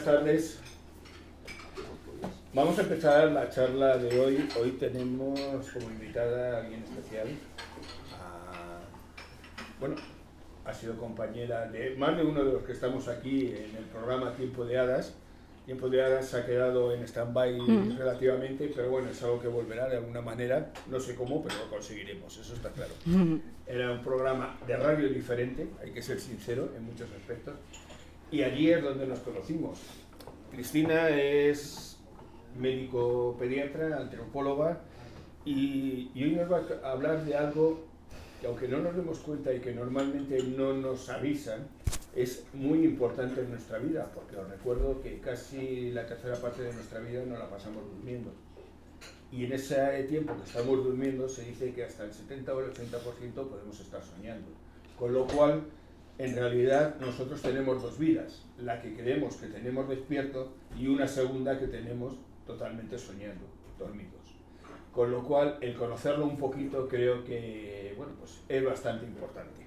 Buenas tardes. Vamos a empezar la charla de hoy. Hoy tenemos como invitada a alguien especial. Bueno, ha sido compañera de más de uno de los que estamos aquí en el programa Tiempo de Hadas. Tiempo de Hadas se ha quedado en stand-by relativamente, pero bueno, es algo que volverá de alguna manera. No sé cómo, pero lo conseguiremos, eso está claro. Era un programa de radio diferente, hay que ser sincero en muchos aspectos. Y allí es donde nos conocimos. Cristina es médico pediatra, antropóloga, y hoy nos va a hablar de algo que, aunque no nos demos cuenta y que normalmente no nos avisan, es muy importante en nuestra vida, porque os recuerdo que casi la tercera parte de nuestra vida no la pasamos durmiendo. Y en ese tiempo que estamos durmiendo se dice que hasta el 70 o el 80% podemos estar soñando. Con lo cual, en realidad, nosotros tenemos dos vidas, la que creemos que tenemos despierto y una segunda que tenemos totalmente soñando, dormidos. Con lo cual, el conocerlo un poquito creo que, bueno, pues es bastante importante.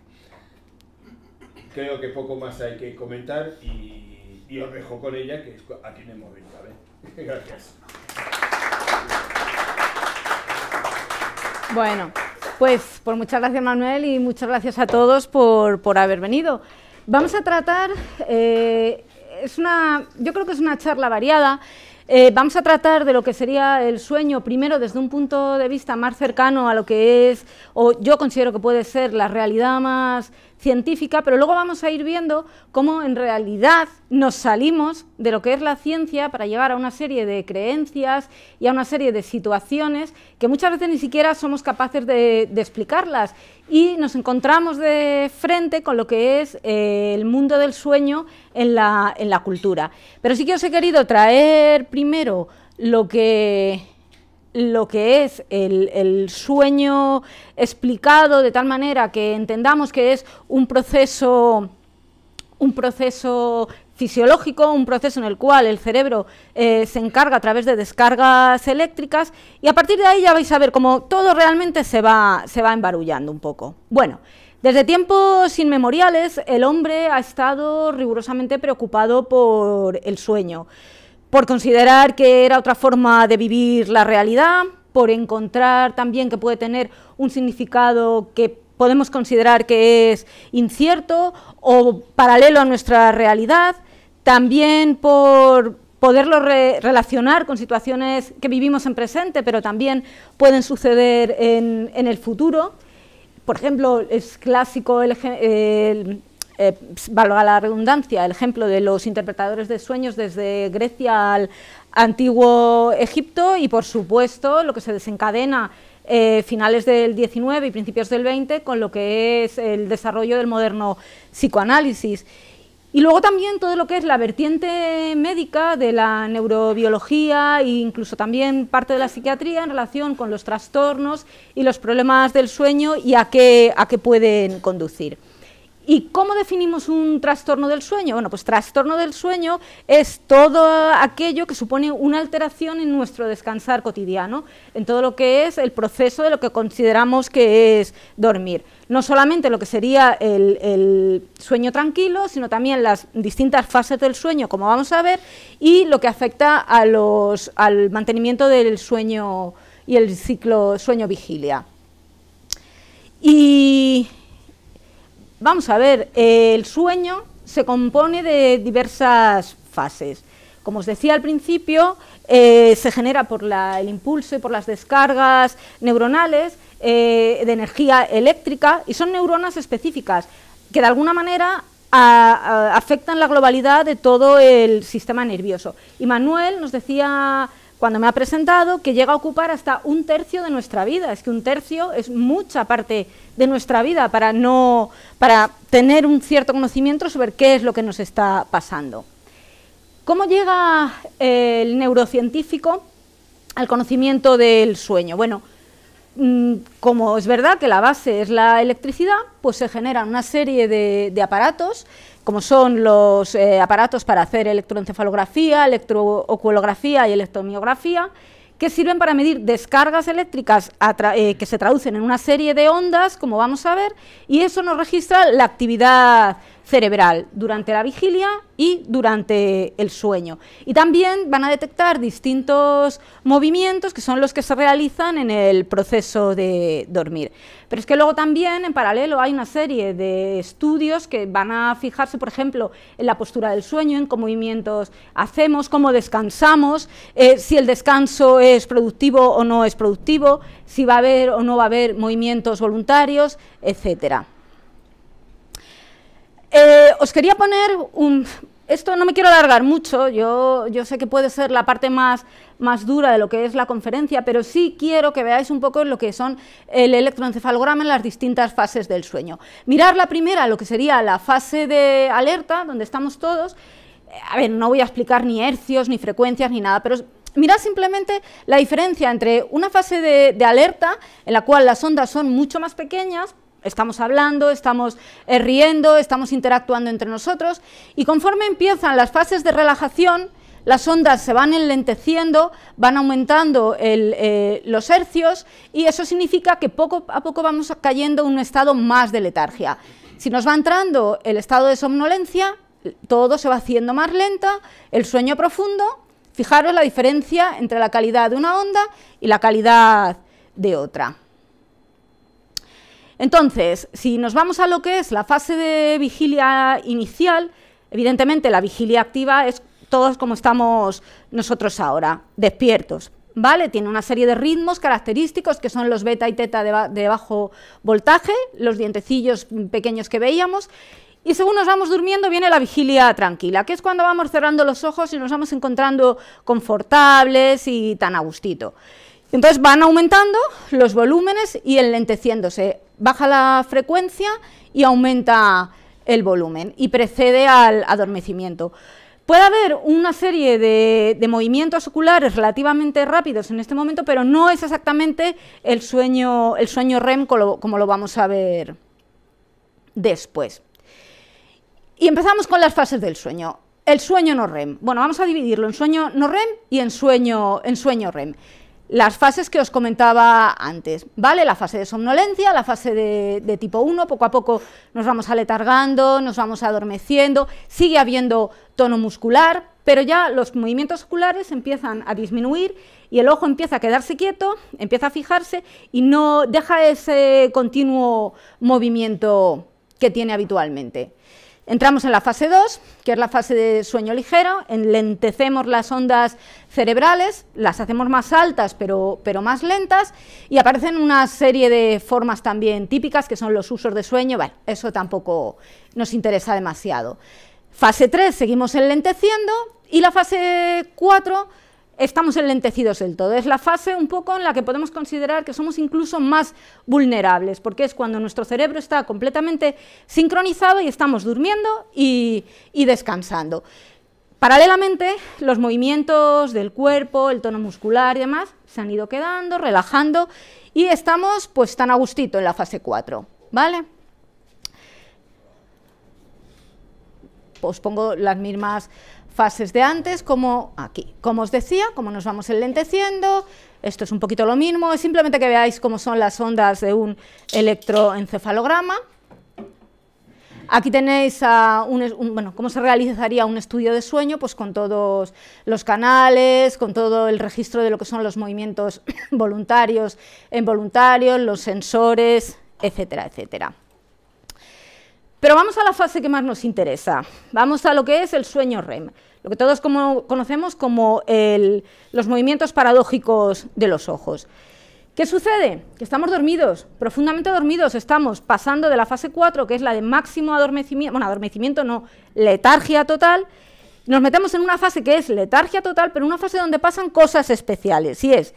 Creo que poco más hay que comentar y os dejo con ella, que es a quien hemos venido a ver. Gracias. Bueno, pues muchas gracias, Manuel, y muchas gracias a todos por haber venido. Vamos a tratar, yo creo que es una charla variada. Vamos a tratar de lo que sería el sueño, primero desde un punto de vista más cercano a lo que es, o yo considero que puede ser la realidad más científica, pero luego vamos a ir viendo cómo en realidad nos salimos de lo que es la ciencia para llegar a una serie de creencias y a una serie de situaciones que muchas veces ni siquiera somos capaces de explicarlas, y nos encontramos de frente con lo que es el mundo del sueño en la cultura. Pero sí que os he querido traer primero lo que es el sueño explicado de tal manera que entendamos que es un proceso fisiológico, un proceso en el cual el cerebro se encarga a través de descargas eléctricas, y a partir de ahí ya vais a ver cómo todo realmente se va embarullando un poco. Bueno, desde tiempos inmemoriales el hombre ha estado rigurosamente preocupado por el sueño, por considerar que era otra forma de vivir la realidad, por encontrar también que puede tener un significado que podemos considerar que es incierto o paralelo a nuestra realidad, también por poderlo relacionar con situaciones que vivimos en presente, pero también pueden suceder en el futuro. Por ejemplo, es clásico valga la redundancia, el ejemplo de los interpretadores de sueños desde Grecia al antiguo Egipto, y por supuesto lo que se desencadena finales del 19 y principios del 20 con lo que es el desarrollo del moderno psicoanálisis. Y luego también todo lo que es la vertiente médica de la neurobiología e incluso también parte de la psiquiatría en relación con los trastornos y los problemas del sueño y a qué pueden conducir. ¿Y cómo definimos un trastorno del sueño? Bueno, pues trastorno del sueño es todo aquello que supone una alteración en nuestro descansar cotidiano, en todo lo que es el proceso de lo que consideramos que es dormir. No solamente lo que sería el sueño tranquilo, sino también las distintas fases del sueño, como vamos a ver, y lo que afecta al mantenimiento del sueño y el ciclo sueño-vigilia. Y vamos a ver, el sueño se compone de diversas fases. Como os decía al principio, se genera por el impulso y por las descargas neuronales de energía eléctrica, y son neuronas específicas que de alguna manera afectan la globalidad de todo el sistema nervioso. Y Manuel nos decía, cuando me ha presentado, que llega a ocupar hasta 1/3 de nuestra vida. Es que 1/3 es mucha parte de nuestra vida para tener un cierto conocimiento sobre qué es lo que nos está pasando. ¿Cómo llega el neurocientífico al conocimiento del sueño? Bueno, como es verdad que la base es la electricidad, pues se generan una serie de aparatos, como son los aparatos para hacer electroencefalografía, electrooculografía y electromiografía, que sirven para medir descargas eléctricas que se traducen en una serie de ondas, como vamos a ver, y eso nos registra la actividad cerebral durante la vigilia y durante el sueño. Y también van a detectar distintos movimientos que son los que se realizan en el proceso de dormir. Pero es que luego también, en paralelo, hay una serie de estudios que van a fijarse, por ejemplo, en la postura del sueño, en qué movimientos hacemos, cómo descansamos, si el descanso es productivo o no es productivo, si va a haber o no va a haber movimientos voluntarios, etcétera. Os quería poner esto no me quiero alargar mucho, yo sé que puede ser la parte más dura de lo que es la conferencia, pero sí quiero que veáis un poco lo que son el electroencefalograma en las distintas fases del sueño. Mirar la primera, lo que sería la fase de alerta, donde estamos todos. A ver, no voy a explicar ni hercios, ni frecuencias, ni nada, pero mirad simplemente la diferencia entre una fase de alerta, en la cual las ondas son mucho más pequeñas, estamos hablando, estamos riendo, estamos interactuando entre nosotros, y conforme empiezan las fases de relajación, las ondas se van enlenteciendo, van aumentando los hercios, y eso significa que poco a poco vamos cayendo en un estado más de letargia. Si nos va entrando el estado de somnolencia, todo se va haciendo más lenta, el sueño profundo. Fijaros la diferencia entre la calidad de una onda y la calidad de otra. Entonces, si nos vamos a lo que es la fase de vigilia inicial, evidentemente la vigilia activa es todos como estamos nosotros ahora, despiertos, ¿vale? Tiene una serie de ritmos característicos que son los beta y teta de bajo voltaje, los dientecillos pequeños que veíamos, y según nos vamos durmiendo viene la vigilia tranquila, que es cuando vamos cerrando los ojos y nos vamos encontrando confortables y tan a gustito. Entonces van aumentando los volúmenes y enlenteciéndose, baja la frecuencia y aumenta el volumen y precede al adormecimiento. Puede haber una serie de movimientos oculares relativamente rápidos en este momento, pero no es exactamente el sueño REM como lo vamos a ver después. Y empezamos con las fases del sueño. El sueño no REM. Bueno, vamos a dividirlo en sueño no REM y en sueño REM. Las fases que os comentaba antes, ¿vale? La fase de somnolencia, la fase de tipo 1, poco a poco nos vamos aletargando, nos vamos adormeciendo, sigue habiendo tono muscular, pero ya los movimientos oculares empiezan a disminuir y el ojo empieza a quedarse quieto, empieza a fijarse y no deja ese continuo movimiento que tiene habitualmente. Entramos en la fase 2, que es la fase de sueño ligero, enlentecemos las ondas cerebrales, las hacemos más altas pero más lentas, y aparecen una serie de formas también típicas, que son los usos de sueño. Bueno, eso tampoco nos interesa demasiado. Fase 3, seguimos enlenteciendo, y la fase 4, estamos enlentecidos del todo. Es la fase un poco en la que podemos considerar que somos incluso más vulnerables, porque es cuando nuestro cerebro está completamente sincronizado y estamos durmiendo y descansando. Paralelamente, los movimientos del cuerpo, el tono muscular y demás se han ido quedando, relajando, y estamos pues tan a gustito en la fase 4, ¿vale? Os pongo las mismas fases de antes, como aquí. Como os decía, como nos vamos enlenteciendo, esto es un poquito lo mismo, es simplemente que veáis cómo son las ondas de un electroencefalograma. Aquí tenéis cómo se realizaría un estudio de sueño, pues con todos los canales, con todo el registro de lo que son los movimientos voluntarios e involuntarios, los sensores, etcétera, etcétera. Pero vamos a la fase que más nos interesa, vamos a lo que es el sueño REM, lo que todos conocemos como los movimientos paradójicos de los ojos. ¿Qué sucede? Que estamos dormidos, profundamente dormidos, estamos pasando de la fase 4, que es la de máximo adormecimiento, bueno, adormecimiento no, letargia total, nos metemos en una fase que es letargia total, pero una fase donde pasan cosas especiales, y es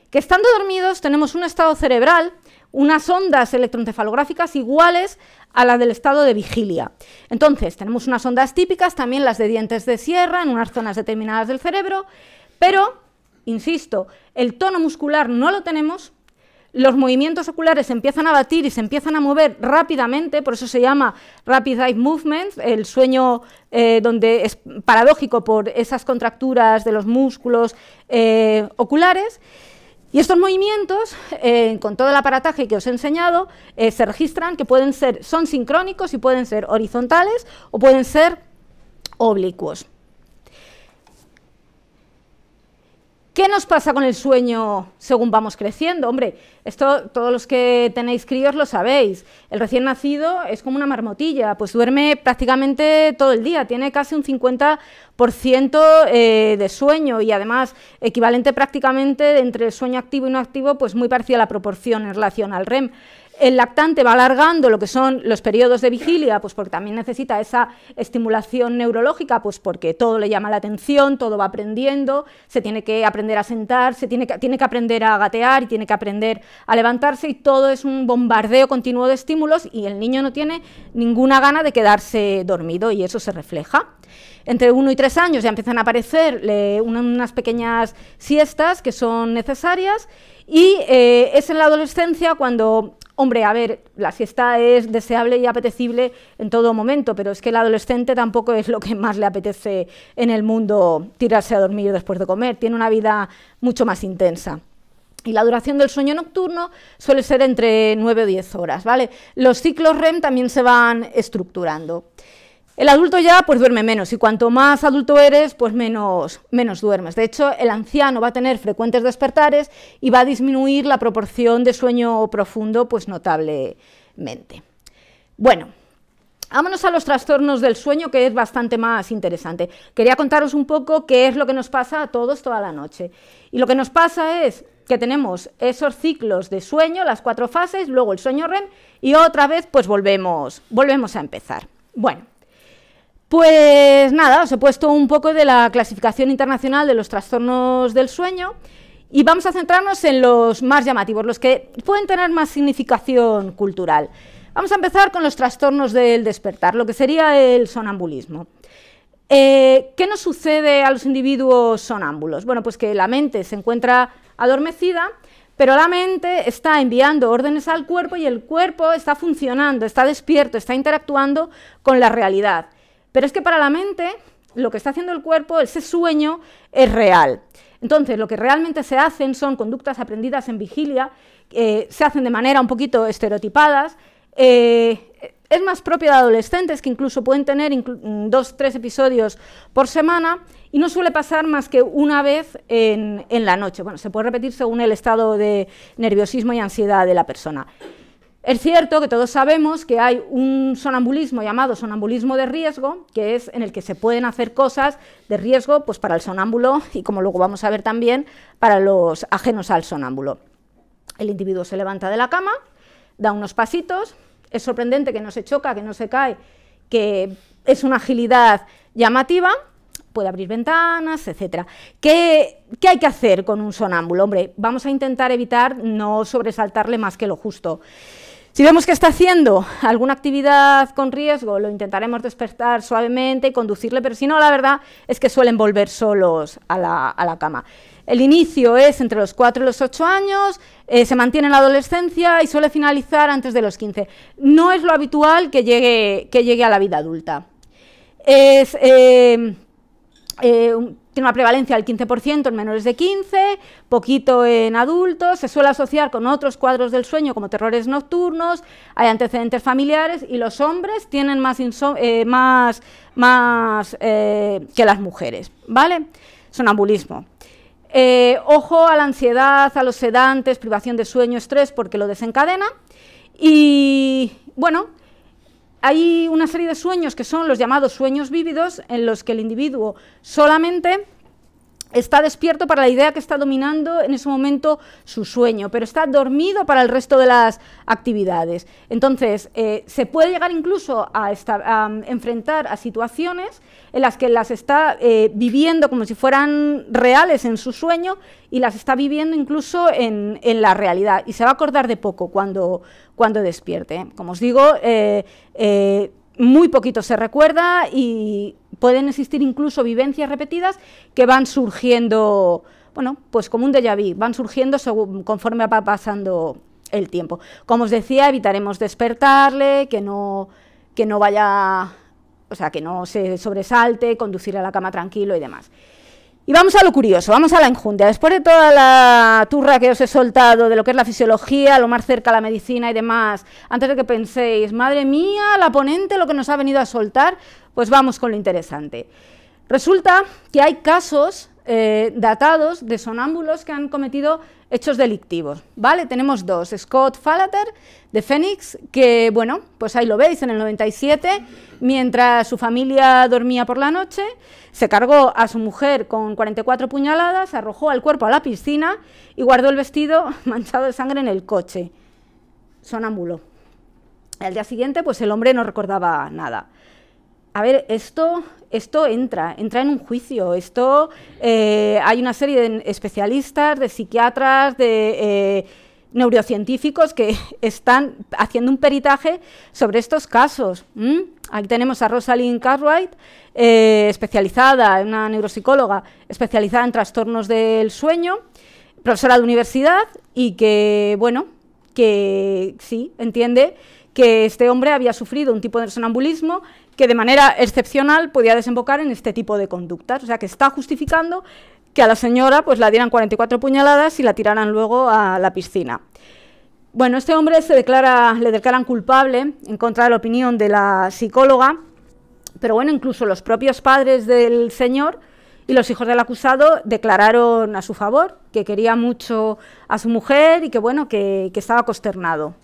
que estando dormidos tenemos un estado cerebral, unas ondas electroencefalográficas iguales a las del estado de vigilia. Entonces, tenemos unas ondas típicas, también las de dientes de sierra, en unas zonas determinadas del cerebro, pero, insisto, el tono muscular no lo tenemos, los movimientos oculares se empiezan a batir y se empiezan a mover rápidamente, por eso se llama Rapid Eye Movement, el sueño donde es paradójico por esas contracturas de los músculos oculares, Y estos movimientos, con todo el aparataje que os he enseñado, se registran que son sincrónicos y pueden ser horizontales o pueden ser oblicuos. ¿Qué nos pasa con el sueño según vamos creciendo? Hombre, esto todos los que tenéis críos lo sabéis. El recién nacido es como una marmotilla, pues duerme prácticamente todo el día, tiene casi un 50% de sueño y además equivalente prácticamente entre el sueño activo y no activo, pues muy parecida a la proporción en relación al REM. El lactante va alargando lo que son los periodos de vigilia, pues porque también necesita esa estimulación neurológica, pues porque todo le llama la atención, todo va aprendiendo, se tiene que aprender a sentar, tiene que aprender a gatear y tiene que aprender a levantarse y todo es un bombardeo continuo de estímulos y el niño no tiene ninguna gana de quedarse dormido y eso se refleja. Entre 1 y 3 años ya empiezan a aparecer unas pequeñas siestas que son necesarias y es en la adolescencia cuando... Hombre, a ver, la siesta es deseable y apetecible en todo momento, pero es que el adolescente tampoco es lo que más le apetece en el mundo tirarse a dormir después de comer, tiene una vida mucho más intensa. Y la duración del sueño nocturno suele ser entre 9 o 10 horas, ¿vale? Los ciclos REM también se van estructurando. El adulto ya pues duerme menos y cuanto más adulto eres pues menos duermes. De hecho, el anciano va a tener frecuentes despertares y va a disminuir la proporción de sueño profundo pues notablemente. Bueno, vámonos a los trastornos del sueño, que es bastante más interesante. Quería contaros un poco qué es lo que nos pasa a todos toda la noche. Y lo que nos pasa es que tenemos esos ciclos de sueño, las 4 fases, luego el sueño REM y otra vez pues volvemos a empezar. Bueno. Pues nada, os he puesto un poco de la clasificación internacional de los trastornos del sueño y vamos a centrarnos en los más llamativos, los que pueden tener más significación cultural. Vamos a empezar con los trastornos del despertar, lo que sería el sonambulismo. ¿Qué nos sucede a los individuos sonámbulos? Bueno, pues que la mente se encuentra adormecida, pero la mente está enviando órdenes al cuerpo y el cuerpo está funcionando, está despierto, está interactuando con la realidad. Pero es que para la mente, lo que está haciendo el cuerpo, ese sueño, es real. Entonces, lo que realmente se hacen son conductas aprendidas en vigilia, se hacen de manera un poquito estereotipadas, es más propio de adolescentes que incluso pueden tener 2 o 3 episodios por semana y no suele pasar más que una vez en la noche. Bueno, se puede repetir según el estado de nerviosismo y ansiedad de la persona. Es cierto que todos sabemos que hay un sonambulismo llamado sonambulismo de riesgo, que es en el que se pueden hacer cosas de riesgo pues para el sonámbulo y, como luego vamos a ver también, para los ajenos al sonámbulo. El individuo se levanta de la cama, da unos pasitos, es sorprendente que no se choca, que no se cae, que es una agilidad llamativa, puede abrir ventanas, etc. ¿Qué hay que hacer con un sonámbulo? Hombre, vamos a intentar evitar no sobresaltarle más que lo justo. Si vemos que está haciendo alguna actividad con riesgo, lo intentaremos despertar suavemente y conducirle, pero si no, la verdad es que suelen volver solos a la cama. El inicio es entre los 4 y los 8 años, se mantiene en la adolescencia y suele finalizar antes de los 15. No es lo habitual que llegue a la vida adulta. Tiene una prevalencia del 15% en menores de 15, poquito en adultos, se suele asociar con otros cuadros del sueño como terrores nocturnos, hay antecedentes familiares y los hombres tienen más que las mujeres, ¿vale? Sonambulismo. Ojo a la ansiedad, a los sedantes, privación de sueño, estrés, porque lo desencadena y, bueno, hay una serie de sueños que son los llamados sueños vívidos, en los que el individuo solamente está despierto para la idea que está dominando en ese momento su sueño, pero está dormido para el resto de las actividades. Entonces, se puede llegar incluso a enfrentar a situaciones en las que las está viviendo como si fueran reales en su sueño y las está viviendo incluso en la realidad, y se va a acordar de poco cuando despierte. Como os digo, muy poquito se recuerda y pueden existir incluso vivencias repetidas que van surgiendo, bueno, pues como un déjà vu, van surgiendo conforme va pasando el tiempo. Como os decía, evitaremos despertarle, que no vaya, o sea, que no se sobresalte, conducir a la cama tranquilo y demás. Y vamos a lo curioso, vamos a la enjundia. Después de toda la turra que os he soltado de lo que es la fisiología, lo más cerca a la medicina y demás, antes de que penséis, madre mía, la ponente lo que nos ha venido a soltar, pues vamos con lo interesante. Resulta que hay casos datados de sonámbulos que han cometido hechos delictivos, ¿vale? Tenemos dos, Scott Falater, de Phoenix, que, bueno, pues ahí lo veis, en el 97, mientras su familia dormía por la noche, se cargó a su mujer con 44 puñaladas, arrojó el cuerpo a la piscina y guardó el vestido manchado de sangre en el coche. Sonámbulo. Al día siguiente, pues el hombre no recordaba nada. A ver, esto entra en un juicio, hay una serie de especialistas, de psiquiatras, de neurocientíficos que están haciendo un peritaje sobre estos casos. Aquí tenemos a Rosalind Cartwright, especializada, una neuropsicóloga, especializada en trastornos del sueño, profesora de universidad y que, bueno, que sí, entiende que este hombre había sufrido un tipo de sonambulismo que de manera excepcional podía desembocar en este tipo de conductas. O sea, que está justificando que a la señora pues la dieran 44 puñaladas y la tiraran luego a la piscina. Bueno, este hombre le declaran culpable en contra de la opinión de la psicóloga, pero bueno, incluso los propios padres del señor y los hijos del acusado declararon a su favor, que quería mucho a su mujer y que, bueno, que estaba consternado,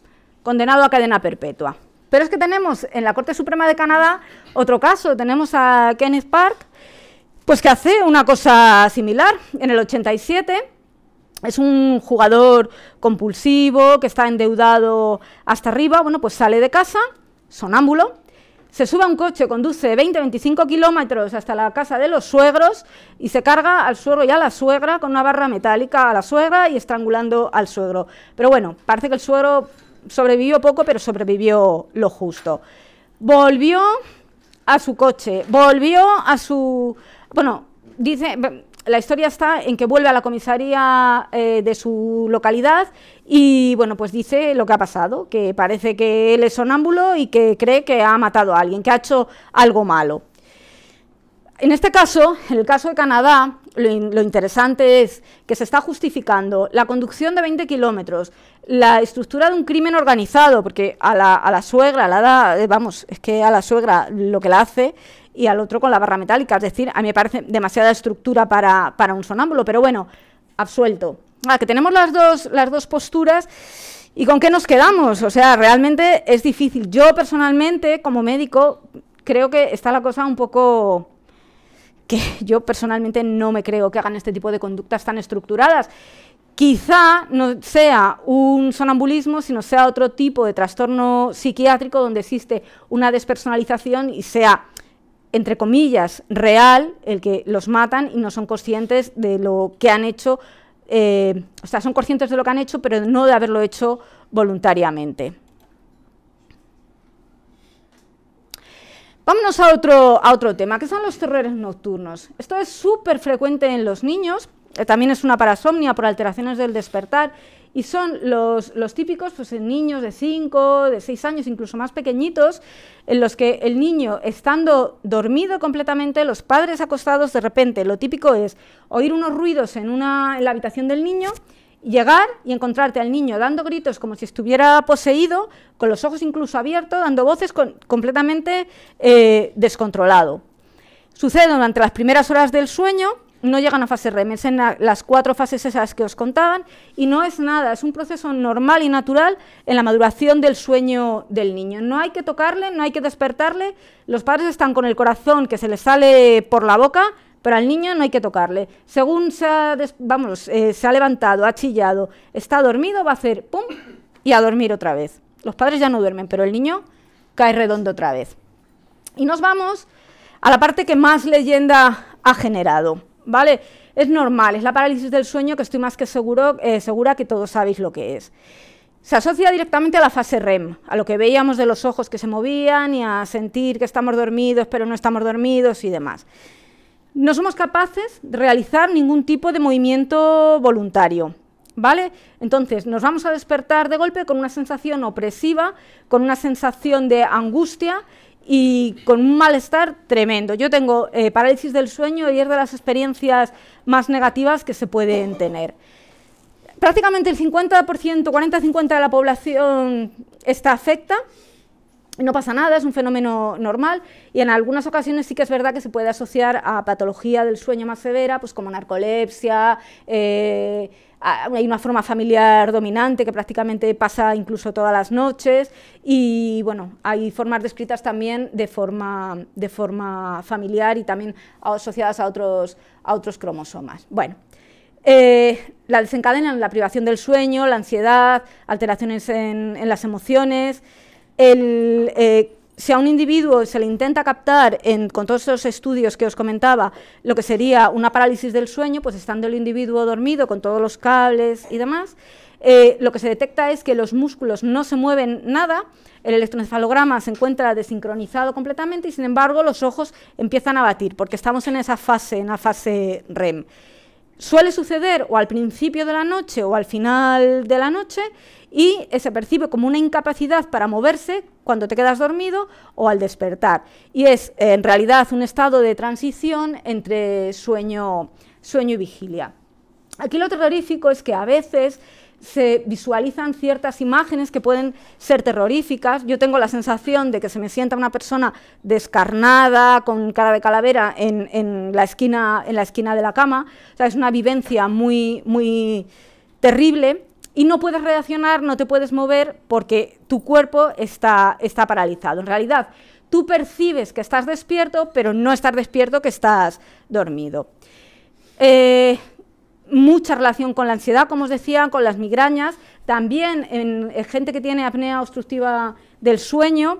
condenado a cadena perpetua. Pero es que tenemos en la Corte Suprema de Canadá otro caso, tenemos a Kenneth Park, pues que hace una cosa similar. En el 87 es un jugador compulsivo que está endeudado hasta arriba, bueno, pues sale de casa, sonámbulo, se sube a un coche, conduce 20-25 kilómetros hasta la casa de los suegros y se carga al suegro y a la suegra con una barra metálica a la suegra y estrangulando al suegro. Pero bueno, parece que el suegro sobrevivió poco, pero sobrevivió lo justo. Volvió a su coche, volvió a su... Bueno, dice... La historia está en que vuelve a la comisaría de su localidad y, bueno, pues dice lo que ha pasado, que parece que él es sonámbulo y que cree que ha matado a alguien, que ha hecho algo malo. En este caso, en el caso de Canadá, lo interesante es que se está justificando la conducción de 20 kilómetros, la estructura de un crimen organizado, porque a la suegra, vamos, es que a la suegra lo que la hace y al otro con la barra metálica, es decir, a mí me parece demasiada estructura para un sonámbulo, pero bueno, absuelto. Que tenemos las dos posturas, ¿y con qué nos quedamos? O sea, realmente es difícil. Yo personalmente, como médico, creo que está la cosa un poco... que yo personalmente no me creo que hagan este tipo de conductas tan estructuradas. Quizá no sea un sonambulismo, sino sea otro tipo de trastorno psiquiátrico donde existe una despersonalización y sea, entre comillas, real, el que los matan y no son conscientes de lo que han hecho, o sea, son conscientes de lo que han hecho, pero no de haberlo hecho voluntariamente. Vámonos a otro tema, que son los terrores nocturnos. Esto es súper frecuente en los niños, también es una parasomnia por alteraciones del despertar, y son los típicos pues, en niños de 5, de 6 años, incluso más pequeñitos, en los que el niño, estando dormido completamente, los padres acostados, de repente, lo típico es oír unos ruidos en la habitación del niño, llegar y encontrarte al niño dando gritos como si estuviera poseído, con los ojos incluso abiertos, dando voces completamente descontrolado. Sucede durante las primeras horas del sueño, no llegan a fase REM, es en las 4 fases esas que os contaban, y no es nada, es un proceso normal y natural en la maduración del sueño del niño. No hay que tocarle, no hay que despertarle, los padres están con el corazón que se les sale por la boca, pero al niño no hay que tocarle. Según se ha levantado, ha chillado, está dormido, va a hacer pum y a dormir otra vez. Los padres ya no duermen, pero el niño cae redondo otra vez. Y nos vamos a la parte que más leyenda ha generado, ¿vale? Es normal, es la parálisis del sueño, que estoy más que segura que todos sabéis lo que es. Se asocia directamente a la fase REM, a lo que veíamos de los ojos que se movían y a sentir que estamos dormidos, pero no estamos dormidos y demás. No somos capaces de realizar ningún tipo de movimiento voluntario, ¿vale? Entonces, nos vamos a despertar de golpe con una sensación opresiva, con una sensación de angustia y con un malestar tremendo. Yo tengo parálisis del sueño y es de las experiencias más negativas que se pueden tener. Prácticamente el 50%, 40-50% de la población está afecta, no pasa nada, es un fenómeno normal, y en algunas ocasiones sí que es verdad que se puede asociar a patología del sueño más severa, pues como narcolepsia, hay una forma familiar dominante que prácticamente pasa incluso todas las noches, y bueno, hay formas descritas también de forma familiar y también asociadas a otros cromosomas. Bueno, la desencadenan la privación del sueño, la ansiedad, alteraciones en las emociones. Si a un individuo se le intenta captar con todos esos estudios que os comentaba lo que sería una parálisis del sueño, pues estando el individuo dormido con todos los cables y demás, lo que se detecta es que los músculos no se mueven nada, el electroencefalograma se encuentra desincronizado completamente y sin embargo los ojos empiezan a batir porque estamos en esa fase, en la fase REM. Suele suceder o al principio de la noche o al final de la noche y se percibe como una incapacidad para moverse cuando te quedas dormido o al despertar. Y es en realidad un estado de transición entre sueño y vigilia. Aquí lo terrorífico es que a veces se visualizan ciertas imágenes que pueden ser terroríficas. Yo tengo la sensación de que se me sienta una persona descarnada, con cara de calavera, en la esquina de la cama. O sea, es una vivencia muy, muy terrible y no puedes reaccionar, no te puedes mover porque tu cuerpo está paralizado. En realidad, tú percibes que estás despierto, pero no estás despierto, que estás dormido. Mucha relación con la ansiedad, como os decía, con las migrañas, también en gente que tiene apnea obstructiva del sueño,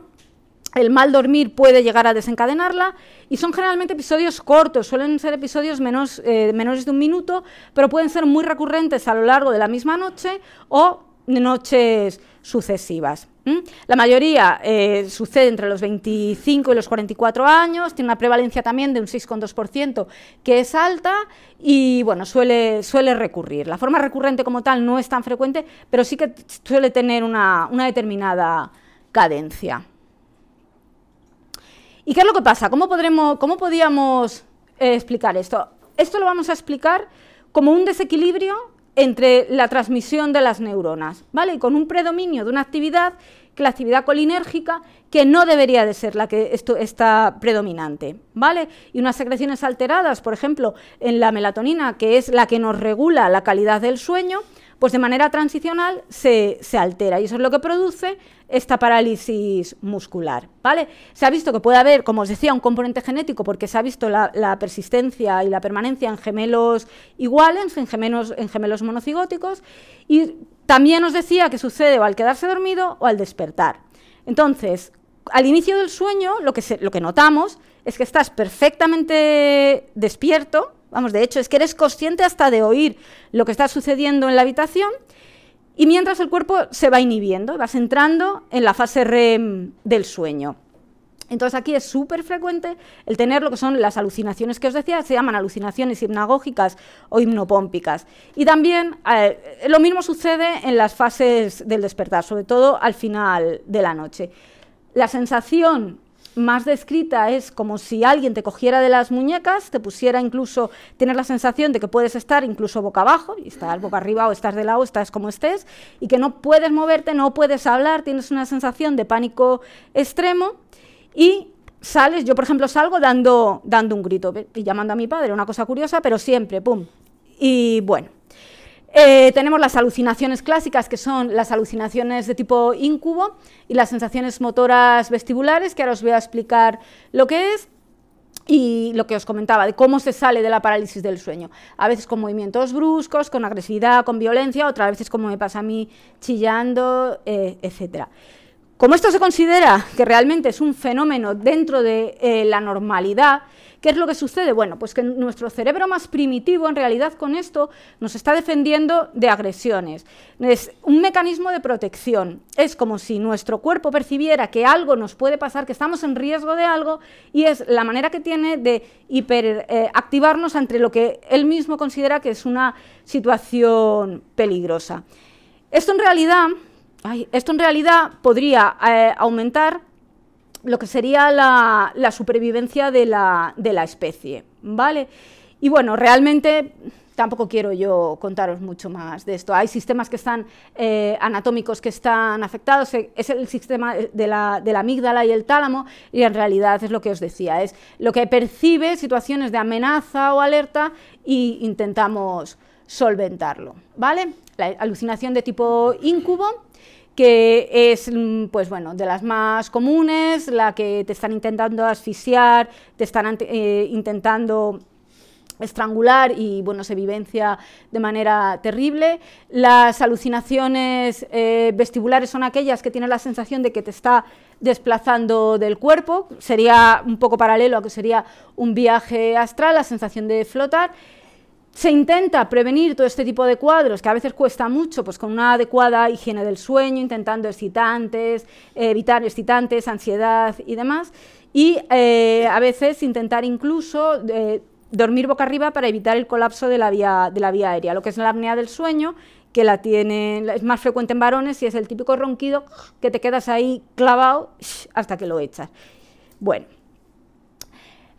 el mal dormir puede llegar a desencadenarla y son generalmente episodios cortos, suelen ser episodios menores de un minuto, pero pueden ser muy recurrentes a lo largo de la misma noche o de noches sucesivas. La mayoría sucede entre los 25 y los 44 años, tiene una prevalencia también de un 6,2%, que es alta y bueno, suele recurrir. La forma recurrente como tal no es tan frecuente, pero sí que suele tener una determinada cadencia. ¿Y qué es lo que pasa? ¿Cómo podríamos explicar esto? Esto lo vamos a explicar como un desequilibrio entre la transmisión de las neuronas, ¿vale? Y con un predominio de una actividad, que la actividad colinérgica, que no debería de ser la que está predominante, ¿vale? Y unas secreciones alteradas, por ejemplo, en la melatonina, que es la que nos regula la calidad del sueño, pues de manera transicional se altera y eso es lo que produce esta parálisis muscular, ¿vale? Se ha visto que puede haber, como os decía, un componente genético porque se ha visto la persistencia y la permanencia en gemelos iguales, en gemelos monocigóticos, y también os decía que sucede o al quedarse dormido o al despertar. Entonces, al inicio del sueño, lo que notamos es que estás perfectamente despierto. Vamos, de hecho, es que eres consciente hasta de oír lo que está sucediendo en la habitación y mientras el cuerpo se va inhibiendo, vas entrando en la fase REM del sueño. Entonces aquí es súper frecuente el tener lo que son las alucinaciones que os decía, se llaman alucinaciones hipnagógicas o hipnopómpicas. Y también lo mismo sucede en las fases del despertar, sobre todo al final de la noche. La sensación más descrita es como si alguien te cogiera de las muñecas, te pusiera incluso, tener la sensación de que puedes estar incluso boca abajo, y estar boca arriba o estás de lado, estás como estés, y que no puedes moverte, no puedes hablar, tienes una sensación de pánico extremo, y sales, yo por ejemplo salgo dando un grito, y llamando a mi padre, una cosa curiosa, pero siempre, pum, y bueno. Tenemos las alucinaciones clásicas, que son las alucinaciones de tipo íncubo y las sensaciones motoras vestibulares, que ahora os voy a explicar lo que es, y lo que os comentaba, de cómo se sale de la parálisis del sueño. A veces con movimientos bruscos, con agresividad, con violencia, otras veces como me pasa a mí, chillando, etcétera. Como esto se considera que realmente es un fenómeno dentro de la normalidad, ¿qué es lo que sucede? Bueno, pues que nuestro cerebro más primitivo, en realidad con esto, nos está defendiendo de agresiones. Es un mecanismo de protección. Es como si nuestro cuerpo percibiera que algo nos puede pasar, que estamos en riesgo de algo, y es la manera que tiene de hiperactivarnos ante lo que él mismo considera que es una situación peligrosa. Esto en realidad podría aumentar lo que sería la supervivencia de la especie, ¿vale? Y bueno, realmente tampoco quiero yo contaros mucho más de esto. Hay sistemas que están anatómicos que están afectados, es el sistema de la amígdala y el tálamo, y en realidad es lo que os decía, es lo que percibe situaciones de amenaza o alerta e intentamos solventarlo, ¿vale? La alucinación de tipo íncubo, que es, pues bueno, de las más comunes, la que te están intentando asfixiar, te están intentando estrangular y, bueno, se vivencia de manera terrible. Las alucinaciones vestibulares son aquellas que tienen la sensación de que te está desplazando del cuerpo, sería un poco paralelo a que sería un viaje astral, la sensación de flotar. Se intenta prevenir todo este tipo de cuadros, que a veces cuesta mucho, pues con una adecuada higiene del sueño, intentando excitantes, evitar excitantes, ansiedad y demás, y a veces intentar incluso dormir boca arriba para evitar el colapso de la vía aérea, lo que es la apnea del sueño, que es más frecuente en varones y es el típico ronquido que te quedas ahí clavado hasta que lo echas. Bueno.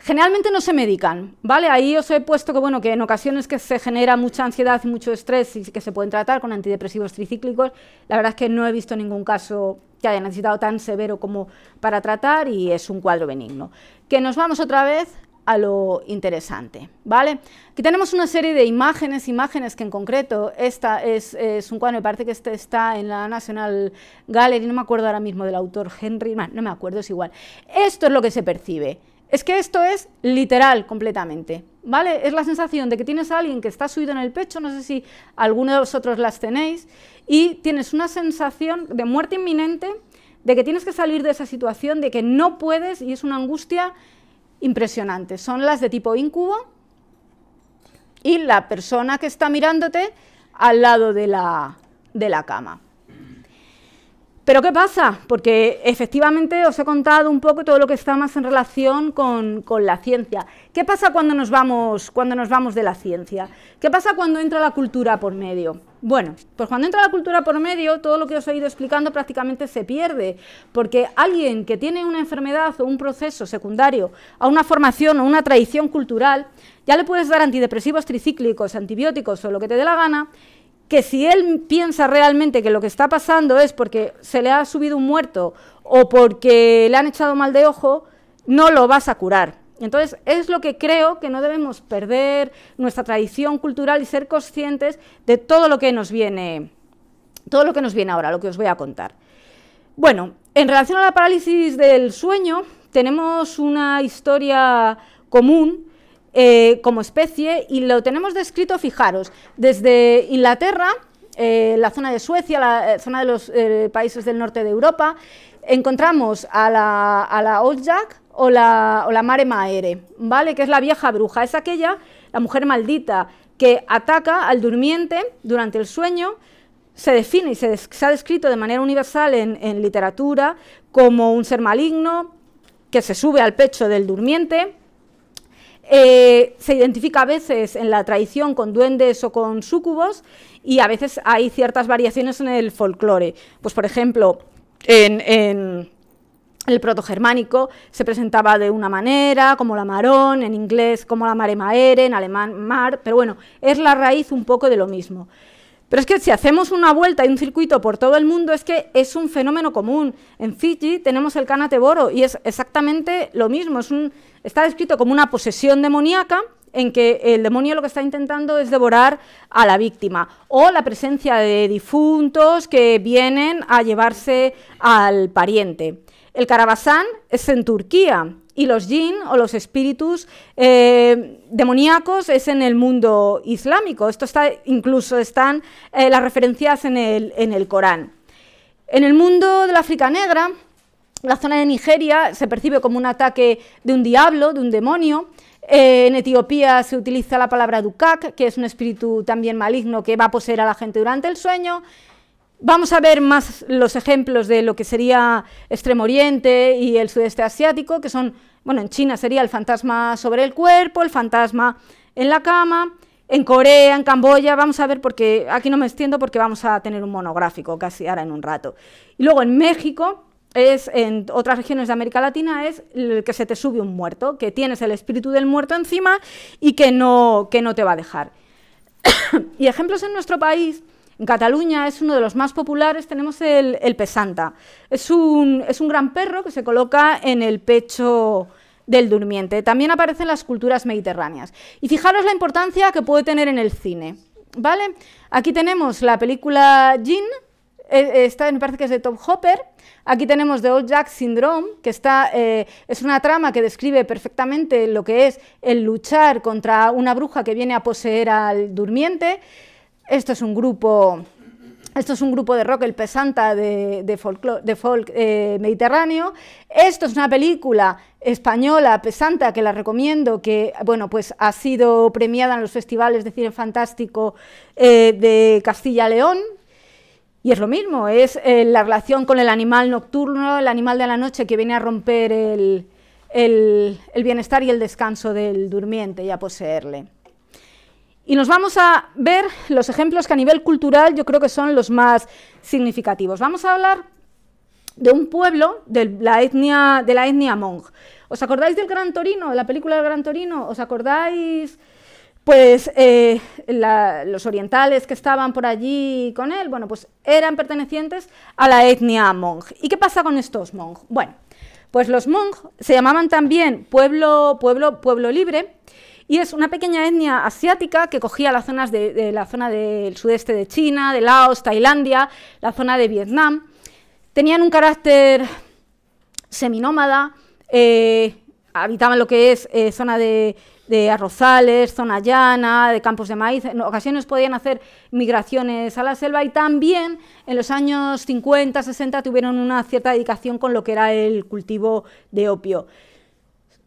Generalmente no se medican, ¿vale? Ahí os he puesto que, bueno, que en ocasiones que se genera mucha ansiedad y mucho estrés y que se pueden tratar con antidepresivos tricíclicos. La verdad es que no he visto ningún caso que haya necesitado tan severo como para tratar y es un cuadro benigno. Que nos vamos otra vez a lo interesante, ¿vale? Aquí tenemos una serie de imágenes que en concreto, esta es un cuadro, me parece que este está en la National Gallery, no me acuerdo ahora mismo del autor, Henry, no me acuerdo, es igual. Esto es lo que se percibe. Es que esto es literal completamente, ¿vale? Es la sensación de que tienes a alguien que está subido en el pecho, no sé si alguno de vosotros las tenéis, y tienes una sensación de muerte inminente, de que tienes que salir de esa situación, de que no puedes, y es una angustia impresionante. Son las de tipo íncubo, y la persona que está mirándote al lado de la cama. ¿Pero qué pasa? Porque efectivamente os he contado un poco todo lo que está más en relación con la ciencia. ¿Qué pasa cuando nos vamos de la ciencia? ¿Qué pasa cuando entra la cultura por medio? Bueno, pues cuando entra la cultura por medio, todo lo que os he ido explicando prácticamente se pierde, porque alguien que tiene una enfermedad o un proceso secundario a una formación o una tradición cultural, ya le puedes dar antidepresivos tricíclicos, antibióticos o lo que te dé la gana, que si él piensa realmente que lo que está pasando es porque se le ha subido un muerto o porque le han echado mal de ojo, no lo vas a curar. Entonces, es lo que creo que no debemos perder nuestra tradición cultural y ser conscientes de todo lo que nos viene ahora, lo que os voy a contar. Bueno, en relación a la parálisis del sueño, tenemos una historia común como especie y lo tenemos descrito, fijaros, desde Inglaterra, la zona de Suecia, la zona de los países del norte de Europa, encontramos a la Old Jack o la Mare Maere, ¿vale? Que es la vieja bruja, es aquella, la mujer maldita, que ataca al durmiente durante el sueño. Se define y se ha descrito de manera universal en literatura como un ser maligno que se sube al pecho del durmiente. Se identifica a veces en la tradición con duendes o con súcubos y a veces hay ciertas variaciones en el folclore. Pues, por ejemplo, en el protogermánico se presentaba de una manera, como la Marón, en inglés como la Mare Maere, en alemán Mar, pero bueno, es la raíz un poco de lo mismo. Pero es que si hacemos una vuelta y un circuito por todo el mundo, es que es un fenómeno común. En Fiji tenemos el Kanateboro y es exactamente lo mismo, está descrito como una posesión demoníaca en que el demonio lo que está intentando es devorar a la víctima, o la presencia de difuntos que vienen a llevarse al pariente. El Karabasan es en Turquía y los jinn o los espíritus demoníacos es en el mundo islámico. Esto incluso están las referencias en el Corán. En el mundo de la África negra, la zona de Nigeria se percibe como un ataque de un diablo, de un demonio. En Etiopía se utiliza la palabra dukak, que es un espíritu también maligno que va a poseer a la gente durante el sueño. Vamos a ver más los ejemplos de lo que sería Extremo Oriente y el sudeste asiático, que son, bueno, en China sería el fantasma sobre el cuerpo, el fantasma en la cama. En Corea, en Camboya, vamos a ver, porque aquí no me extiendo porque vamos a tener un monográfico casi ahora en un rato. Y luego en México en otras regiones de América Latina, es el que se te sube un muerto, que tienes el espíritu del muerto encima y que no te va a dejar. Y ejemplos en nuestro país, en Cataluña es uno de los más populares, tenemos el pesanta. Es un gran perro que se coloca en el pecho del durmiente. También aparece en las culturas mediterráneas. Y fijaros la importancia que puede tener en el cine, ¿vale? Aquí tenemos la película Jean, esta me parece que es de Top Hopper. Aquí tenemos The Old Jack Syndrome, que es una trama que describe perfectamente lo que es el luchar contra una bruja que viene a poseer al durmiente. Esto es un grupo de rock, el Pesanta, de folk mediterráneo. Esto es una película española, Pesanta, que la recomiendo, que bueno, pues ha sido premiada en los festivales de cine fantástico de Castilla y León. Y es lo mismo, es la relación con el animal nocturno, el animal de la noche que viene a romper el bienestar y el descanso del durmiente y a poseerle. Y nos vamos a ver los ejemplos que a nivel cultural yo creo que son los más significativos. Vamos a hablar de un pueblo de la etnia Hmong. ¿Os acordáis del Gran Torino, de la película del Gran Torino? ¿Os acordáis? Pues los orientales que estaban por allí con él, bueno, pues eran pertenecientes a la etnia Hmong. ¿Y qué pasa con estos Hmong? Bueno, pues los Hmong se llamaban también pueblo libre, y es una pequeña etnia asiática que cogía las zonas de la zona del sudeste de China, de Laos, Tailandia, la zona de Vietnam. Tenían un carácter seminómada, habitaban lo que es zona de arrozales, zona llana, de campos de maíz. En ocasiones podían hacer migraciones a la selva, y también en los años 50, 60 tuvieron una cierta dedicación con lo que era el cultivo de opio.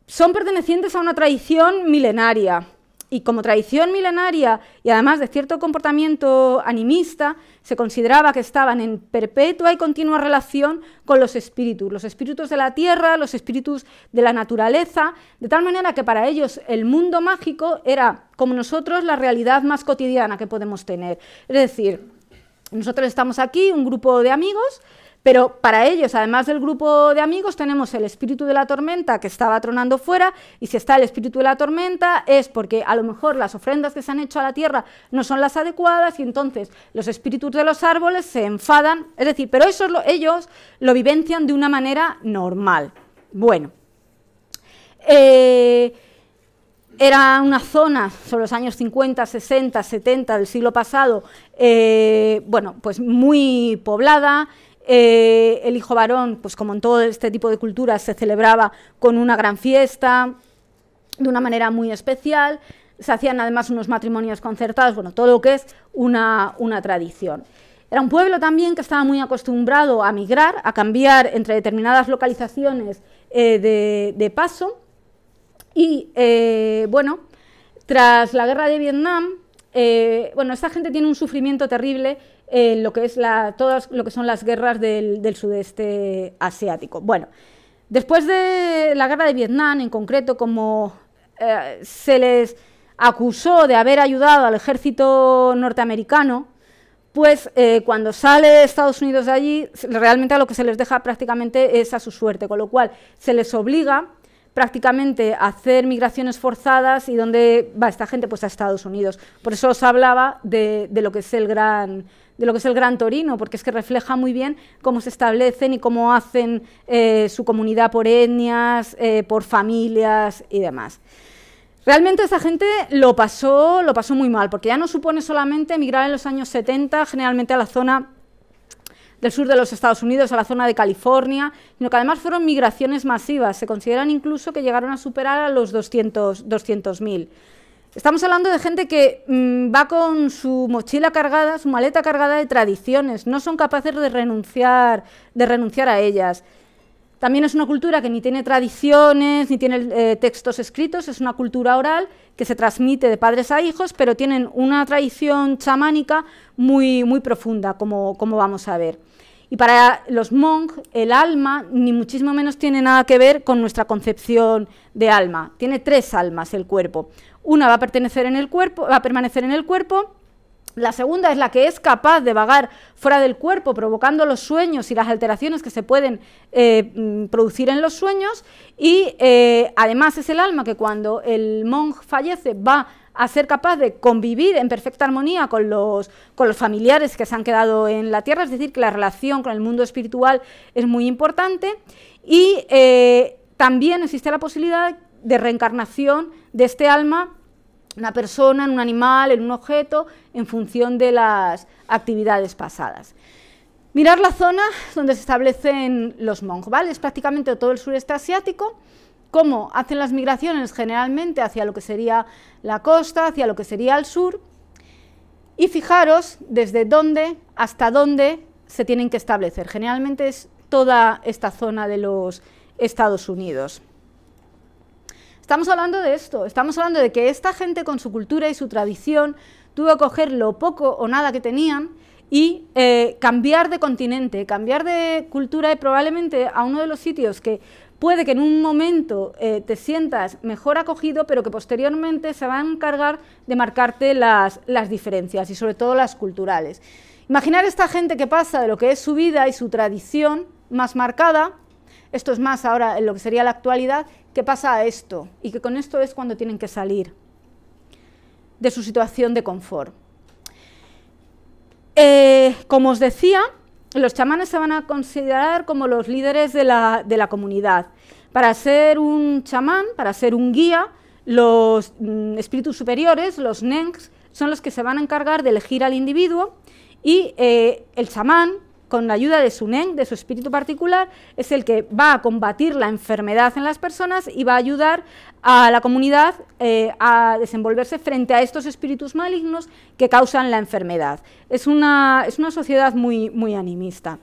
Son pertenecientes a una tradición milenaria, y como tradición milenaria y además de cierto comportamiento animista, se consideraba que estaban en perpetua y continua relación con los espíritus de la tierra, los espíritus de la naturaleza, de tal manera que para ellos el mundo mágico era, como nosotros, la realidad más cotidiana que podemos tener. Es decir, nosotros estamos aquí, un grupo de amigos, pero para ellos, además del grupo de amigos, tenemos el espíritu de la tormenta que estaba tronando fuera, y si está el espíritu de la tormenta es porque a lo mejor las ofrendas que se han hecho a la tierra no son las adecuadas, y entonces los espíritus de los árboles se enfadan, es decir, pero eso ellos lo vivencian de una manera normal. Bueno, era una zona sobre los años 50, 60, 70 del siglo pasado, bueno, pues muy poblada. El hijo varón, pues como en todo este tipo de culturas, se celebraba con una gran fiesta, de una manera muy especial. Se hacían además unos matrimonios concertados, bueno, todo lo que es una tradición. Era un pueblo también que estaba muy acostumbrado a migrar, a cambiar entre determinadas localizaciones de paso. Y bueno, tras la guerra de Vietnam, bueno, esta gente tiene un sufrimiento terrible en lo que es todas lo que son las guerras del sudeste asiático. Bueno, después de la guerra de Vietnam, en concreto, como se les acusó de haber ayudado al ejército norteamericano, pues cuando sale Estados Unidos de allí, realmente a lo que se les deja prácticamente es a su suerte, con lo cual se les obliga prácticamente a hacer migraciones forzadas. ¿Y dónde va esta gente? Pues a Estados Unidos. Por eso os hablaba de lo que es el Gran Torino, porque es que refleja muy bien cómo se establecen y cómo hacen su comunidad por etnias, por familias y demás. Realmente esta gente lo pasó muy mal, porque ya no supone solamente emigrar en los años 70, generalmente a la zona del sur de los Estados Unidos, a la zona de California, sino que además fueron migraciones masivas. Se consideran incluso que llegaron a superar a los 200.000. Estamos hablando de gente que va con su mochila cargada, su maleta cargada de tradiciones, no son capaces de renunciar a ellas. También es una cultura que ni tiene tradiciones, ni tiene textos escritos, es una cultura oral que se transmite de padres a hijos, pero tienen una tradición chamánica muy, muy profunda, como vamos a ver. Y para los Hmong, el alma, ni muchísimo menos tiene nada que ver con nuestra concepción de alma. Tiene 3 almas el cuerpo. Una va a permanecer en el cuerpo, La segunda es la que es capaz de vagar fuera del cuerpo, provocando los sueños y las alteraciones que se pueden producir en los sueños, y además es el alma que cuando el monje fallece va a ser capaz de convivir en perfecta armonía con los familiares que se han quedado en la tierra, es decir, que la relación con el mundo espiritual es muy importante, y también existe la posibilidad de reencarnación de este alma, una persona, en un animal, en un objeto, en función de las actividades pasadas. Mirar la zona donde se establecen los monjes, ¿vale? Es prácticamente todo el sureste asiático. Cómo hacen las migraciones generalmente hacia lo que sería la costa, hacia lo que sería el sur, y fijaros desde dónde hasta dónde se tienen que establecer. Generalmente es toda esta zona de los Estados Unidos. Estamos hablando de esto, estamos hablando de que esta gente con su cultura y su tradición tuvo que coger lo poco o nada que tenían y cambiar de continente, cambiar de cultura, y probablemente a uno de los sitios que puede que en un momento te sientas mejor acogido, pero que posteriormente se van a encargar de marcarte las diferencias, y sobre todo las culturales. Imaginar esta gente que pasa de lo que es su vida y su tradición más marcada, esto es más ahora en lo que sería la actualidad, que pasa a esto, y que con esto es cuando tienen que salir de su situación de confort. Como os decía, los chamanes se van a considerar como los líderes de la comunidad. Para ser un chamán, para ser un guía, los espíritus superiores, los Nengs, son los que se van a encargar de elegir al individuo, y el chamán, con la ayuda de su Neng, de su espíritu particular, es el que va a combatir la enfermedad en las personas y va a ayudar a la comunidad a desenvolverse frente a estos espíritus malignos que causan la enfermedad. Es una sociedad muy, muy animista.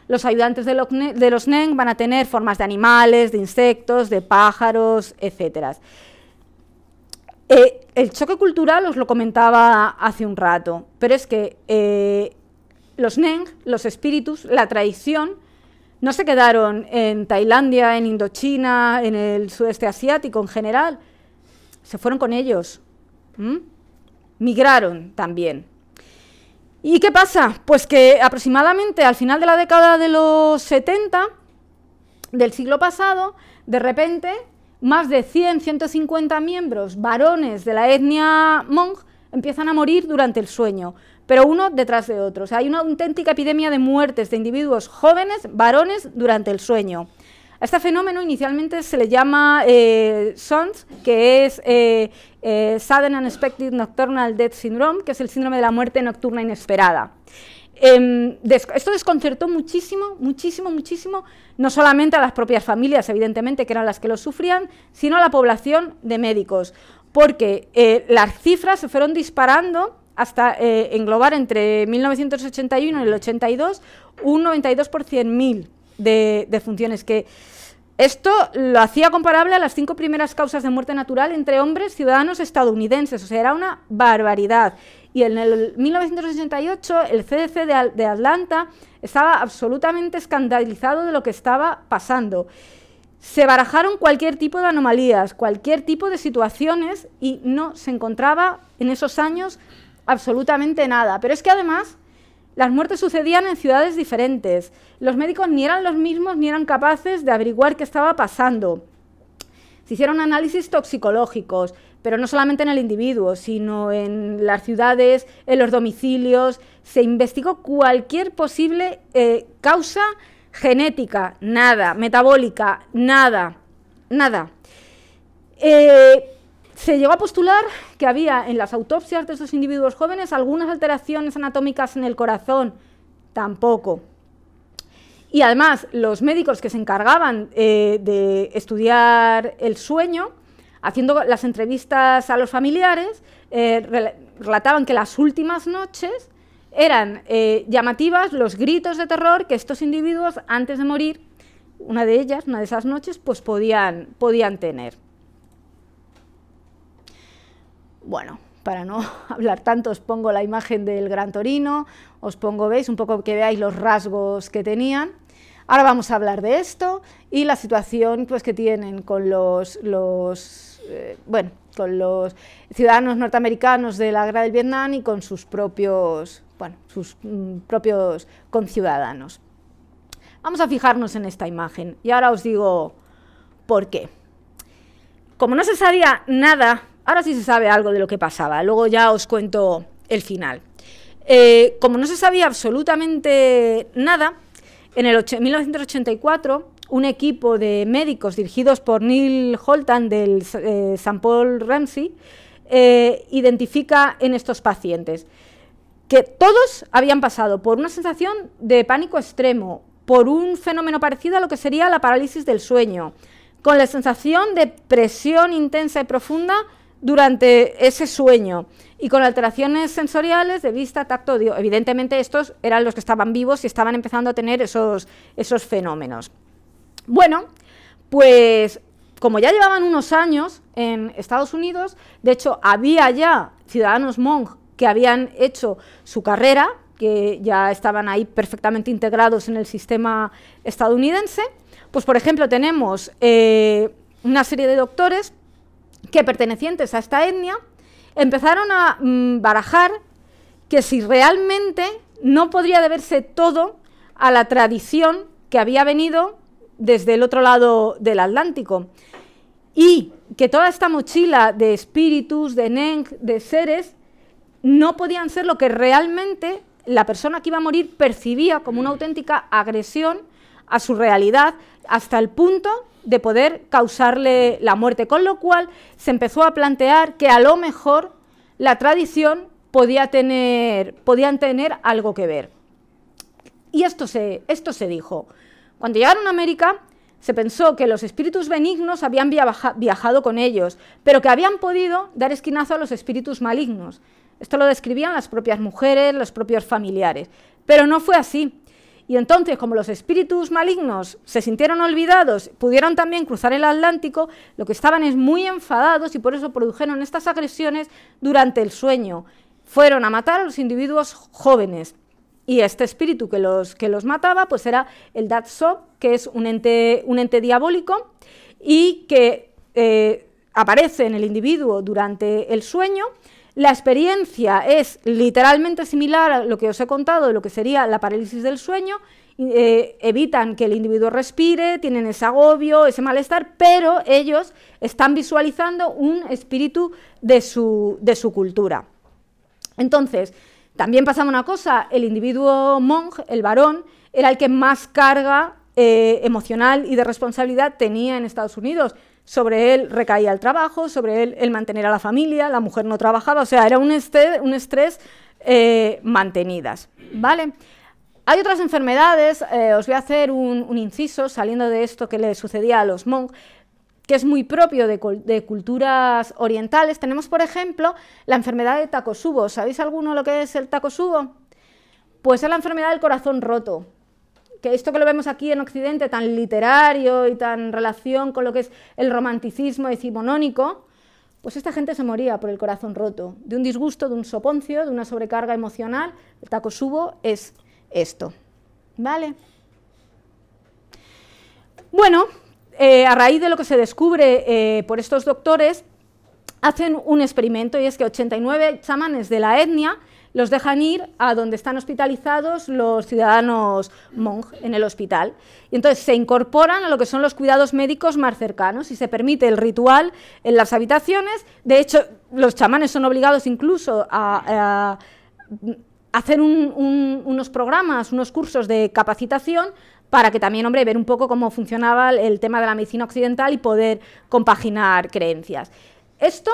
Los ayudantes de los Neng van a tener formas de animales, de insectos, de pájaros, etc. El choque cultural os lo comentaba hace un rato, pero es que los Neng, los espíritus, la tradición, no se quedaron en Tailandia, en Indochina, en el sudeste asiático en general, se fueron con ellos, migraron también. ¿Y qué pasa? Pues que aproximadamente al final de la década de los 70 del siglo pasado, de repente, más de 100, 150 miembros varones de la etnia Hmong empiezan a morir durante el sueño, pero uno detrás de otro. O sea, hay una auténtica epidemia de muertes de individuos jóvenes, varones, durante el sueño. A este fenómeno inicialmente se le llama SUNS, que es Sudden Unexpected Nocturnal Death Syndrome, que es el síndrome de la muerte nocturna inesperada. Esto desconcertó muchísimo, muchísimo, muchísimo, no solamente a las propias familias, evidentemente, que eran las que lo sufrían, sino a la población de médicos, porque las cifras se fueron disparando hasta englobar entre 1981 y el 82 un 92 por 100.000 de funciones, que esto lo hacía comparable a las 5 primeras causas de muerte natural entre hombres ciudadanos estadounidenses, o sea, era una barbaridad. Y en el 1988 el CDC de Atlanta estaba absolutamente escandalizado de lo que estaba pasando. Se barajaron cualquier tipo de anomalías, cualquier tipo de situaciones, y no se encontraba en esos años absolutamente nada. Pero es que además las muertes sucedían en ciudades diferentes. Los médicos ni eran los mismos ni eran capaces de averiguar qué estaba pasando. Se hicieron análisis toxicológicos, pero no solamente en el individuo, sino en las ciudades, en los domicilios. Se investigó cualquier posible causa genética, nada, metabólica, nada, nada. Se llegó a postular que había en las autopsias de estos individuos jóvenes algunas alteraciones anatómicas en el corazón, tampoco. Y además los médicos que se encargaban de estudiar el sueño, haciendo las entrevistas a los familiares, relataban que las últimas noches eran llamativas los gritos de terror que estos individuos antes de morir, una de esas noches, pues podían tener. Bueno, para no hablar tanto, os pongo la imagen del Gran Torino, os pongo, veis, un poco que veáis los rasgos que tenían. Ahora vamos a hablar de esto y la situación pues, que tienen con bueno, con los ciudadanos norteamericanos de la guerra del Vietnam y con sus propios, bueno, propios conciudadanos. Vamos a fijarnos en esta imagen y ahora os digo por qué. Como no se sabía nada, ahora sí se sabe algo de lo que pasaba, luego ya os cuento el final. Como no se sabía absolutamente nada, en el 1984 un equipo de médicos dirigidos por Neil Holtan del St. Paul Ramsey identifica en estos pacientes que todos habían pasado por una sensación de pánico extremo, por un fenómeno parecido a lo que sería la parálisis del sueño, con la sensación de presión intensa y profunda durante ese sueño y con alteraciones sensoriales de vista, tacto, oído. Evidentemente estos eran los que estaban vivos y estaban empezando a tener esos fenómenos. Bueno, pues como ya llevaban unos años en Estados Unidos, de hecho había ya ciudadanos Hmong que habían hecho su carrera, que ya estaban ahí perfectamente integrados en el sistema estadounidense, pues por ejemplo tenemos una serie de doctores que pertenecientes a esta etnia empezaron a barajar que si realmente no podría deberse todo a la tradición que había venido desde el otro lado del Atlántico y que toda esta mochila de espíritus, de Neng, de seres, no podían ser lo que realmente la persona que iba a morir percibía como una auténtica agresión a su realidad hasta el punto de poder causarle la muerte, con lo cual se empezó a plantear que a lo mejor la tradición podían tener algo que ver. Y esto se dijo. Cuando llegaron a América se pensó que los espíritus benignos habían viajado con ellos, pero que habían podido dar esquinazo a los espíritus malignos. Esto lo describían las propias mujeres, los propios familiares, pero no fue así. Y entonces, como los espíritus malignos se sintieron olvidados, pudieron también cruzar el Atlántico, lo que estaban es muy enfadados y por eso produjeron estas agresiones durante el sueño. Fueron a matar a los individuos jóvenes. Y este espíritu que los mataba pues era el Dat So, que es un ente diabólico y que aparece en el individuo durante el sueño. La experiencia es literalmente similar a lo que os he contado de lo que sería la parálisis del sueño, evitan que el individuo respire, tienen ese agobio, ese malestar, pero ellos están visualizando un espíritu de su cultura. Entonces, también pasaba una cosa, el individuo Hmong, el varón, era el que más carga emocional y de responsabilidad tenía en Estados Unidos. Sobre él recaía el trabajo, sobre él el mantener a la familia, la mujer no trabajaba, o sea, era un estrés mantenidas, ¿vale? Hay otras enfermedades, os voy a hacer un inciso saliendo de esto que le sucedía a los Hmong, que es muy propio de culturas orientales. Tenemos, por ejemplo, la enfermedad de Takotsubo. ¿Sabéis alguno lo que es el Takotsubo? Pues es la enfermedad del corazón roto. Que esto que lo vemos aquí en Occidente, tan literario y tan en relación con lo que es el romanticismo decimonónico, pues esta gente se moría por el corazón roto, de un disgusto, de un soponcio, de una sobrecarga emocional. El Takotsubo es esto, ¿vale? Bueno, a raíz de lo que se descubre por estos doctores, hacen un experimento y es que 89 chamanes de la etnia los dejan ir a donde están hospitalizados los ciudadanos Hmong en el hospital. Y entonces se incorporan a lo que son los cuidados médicos más cercanos y se permite el ritual en las habitaciones. De hecho, los chamanes son obligados incluso a hacer unos programas, unos cursos de capacitación para que también, hombre, ver un poco cómo funcionaba el tema de la medicina occidental y poder compaginar creencias. Esto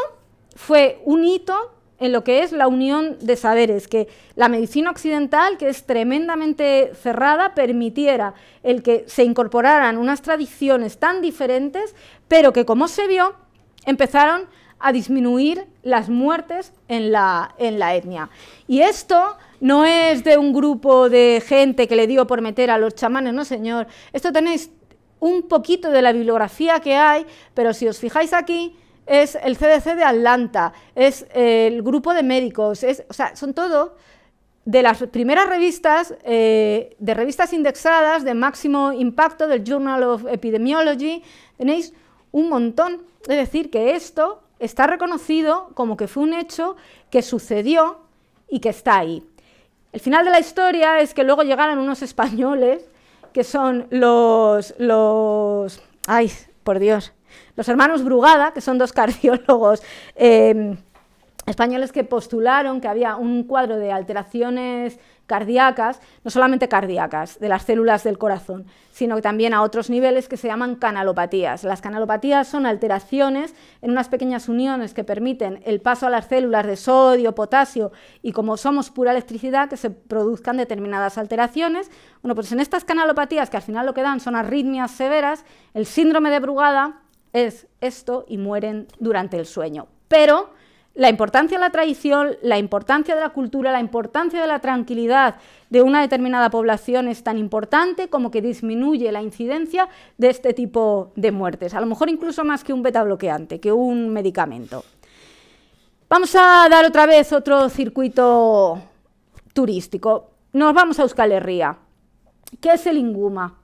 fue un hito en lo que es la unión de saberes, que la medicina occidental, que es tremendamente cerrada, permitiera el que se incorporaran unas tradiciones tan diferentes, pero que, como se vio, empezaron a disminuir las muertes en la etnia. Y esto no es de un grupo de gente que le dio por meter a los chamanes, no señor, esto tenéis un poquito de la bibliografía que hay, pero si os fijáis aquí, es el CDC de Atlanta, es el grupo de médicos, o sea, son todo de las primeras revistas, de revistas indexadas de máximo impacto del Journal of Epidemiology, tenéis un montón. Es decir, que esto está reconocido como que fue un hecho que sucedió y que está ahí. El final de la historia es que luego llegaron unos españoles que son ay, por Dios, los hermanos Brugada, que son dos cardiólogos españoles que postularon que había un cuadro de alteraciones cardíacas, no solamente cardíacas, de las células del corazón, sino que también a otros niveles que se llaman canalopatías. Las canalopatías son alteraciones en unas pequeñas uniones que permiten el paso a las células de sodio, potasio y, como somos pura electricidad, que se produzcan determinadas alteraciones. Bueno, pues en estas canalopatías, que al final lo que dan son arritmias severas, el síndrome de Brugada es esto y mueren durante el sueño. Pero la importancia de la tradición, la importancia de la cultura, la importancia de la tranquilidad de una determinada población es tan importante como que disminuye la incidencia de este tipo de muertes, a lo mejor incluso más que un beta bloqueante, que un medicamento. Vamos a dar otra vez otro circuito turístico. Nos vamos a Euskal Herria. ¿Qué es el inguma?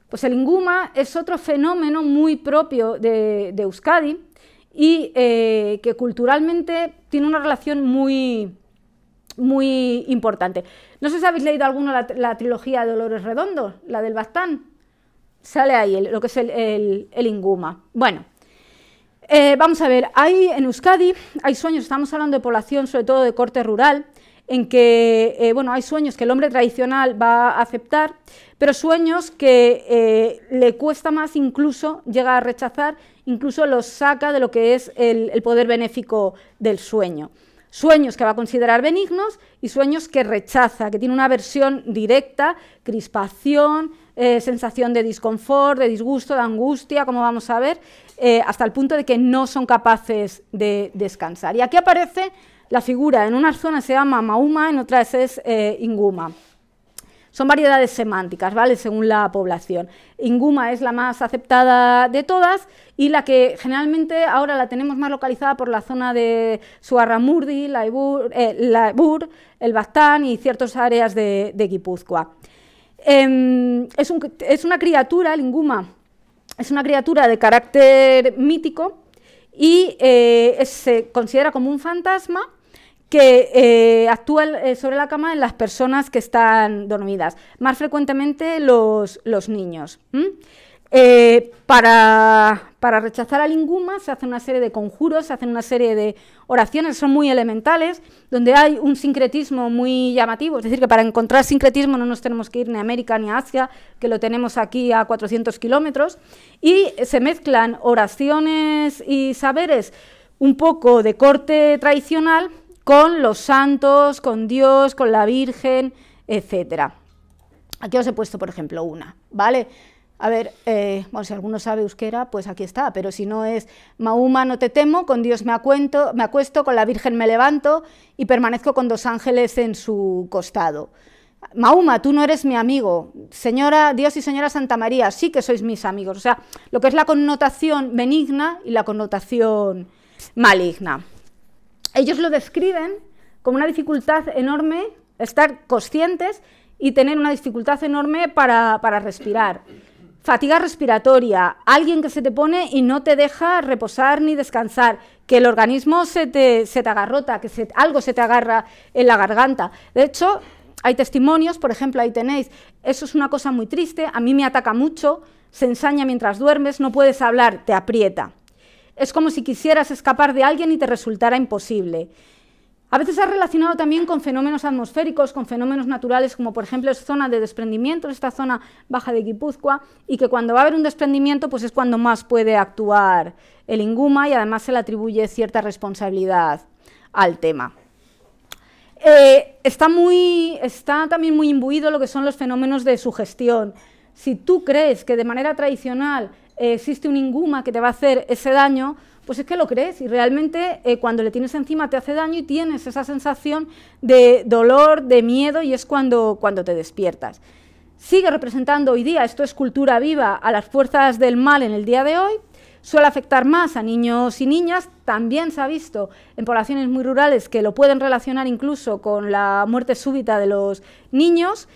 Pues el inguma es otro fenómeno muy propio de Euskadi, y que culturalmente tiene una relación muy importante. No sé si habéis leído alguno la trilogía de Dolores Redondo, la del Baztán. Sale ahí lo que es el inguma. Bueno, vamos a ver, en Euskadi hay sueños, estamos hablando de población sobre todo de corte rural, en que bueno, hay sueños que el hombre tradicional va a aceptar, pero sueños que le cuesta más, incluso llega a rechazar, incluso los saca de lo que es el poder benéfico del sueño. Sueños que va a considerar benignos y sueños que rechaza, que tiene una aversión directa, crispación, sensación de disconfort, de disgusto, de angustia, como vamos a ver, hasta el punto de que no son capaces de descansar. Y aquí aparece la figura, en unas zonas se llama mauma, en otras es inguma. Son variedades semánticas, ¿vale?, según la población. Inguma es la más aceptada de todas y la que generalmente ahora la tenemos más localizada por la zona de Zugarramurdi, Laibur, el Baztán y ciertas áreas de Guipúzcoa. Es una criatura, el inguma, es una criatura de carácter mítico y se considera como un fantasma que actúa sobre la cama en las personas que están dormidas, más frecuentemente los niños. Para rechazar al inguma se hace una serie de conjuros, se hacen una serie de oraciones, son muy elementales, donde hay un sincretismo muy llamativo, es decir, que para encontrar sincretismo no nos tenemos que ir ni a América ni a Asia, que lo tenemos aquí a 400 kilómetros, y se mezclan oraciones y saberes un poco de corte tradicional con los santos, con Dios, con la Virgen, etc. Aquí os he puesto, por ejemplo, una, ¿vale? A ver, bueno, si alguno sabe euskera, pues aquí está, pero si no es Mahuma no te temo, con Dios me acuesto, con la Virgen me levanto y permanezco con dos ángeles en su costado. Mahuma, tú no eres mi amigo, señora Dios y señora Santa María, sí que sois mis amigos. O sea, lo que es la connotación benigna y la connotación maligna. Ellos lo describen como una dificultad enorme, estar conscientes y tener una dificultad enorme para respirar. Fatiga respiratoria, alguien que se te pone y no te deja reposar ni descansar, que el organismo se te agarrota, que algo se te agarra en la garganta. De hecho, hay testimonios, por ejemplo, ahí tenéis, eso es una cosa muy triste, a mí me ataca mucho, se ensaña mientras duermes, no puedes hablar, te aprieta. Es como si quisieras escapar de alguien y te resultara imposible. A veces se ha relacionado también con fenómenos atmosféricos, con fenómenos naturales, como por ejemplo es zona de desprendimiento, esta zona baja de Guipúzcoa, y que cuando va a haber un desprendimiento pues es cuando más puede actuar el inguma y además se le atribuye cierta responsabilidad al tema. Está también muy imbuido lo que son los fenómenos de sugestión. Si tú crees que de manera tradicional existe un inguma que te va a hacer ese daño, pues es que lo crees y realmente cuando le tienes encima te hace daño y tienes esa sensación de dolor, de miedo y es cuando te despiertas. Sigue representando hoy día, esto es cultura viva, a las fuerzas del mal en el día de hoy, suele afectar más a niños y niñas, también se ha visto en poblaciones muy rurales que lo pueden relacionar incluso con la muerte súbita de los niños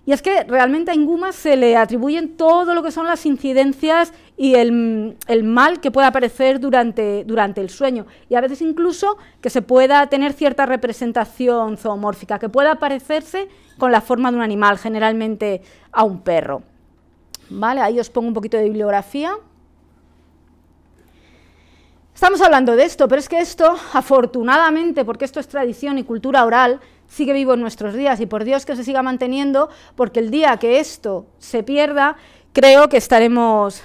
Y es que realmente a Inguma se le atribuyen todo lo que son las incidencias y el mal que puede aparecer durante el sueño. Y a veces incluso que se pueda tener cierta representación zoomórfica, que pueda parecerse con la forma de un animal, generalmente a un perro. ¿Vale? Ahí os pongo un poquito de bibliografía. Estamos hablando de esto, pero es que esto, afortunadamente, porque esto es tradición y cultura oral, sigue vivo en nuestros días, y por Dios que se siga manteniendo, porque el día que esto se pierda, creo que estaremos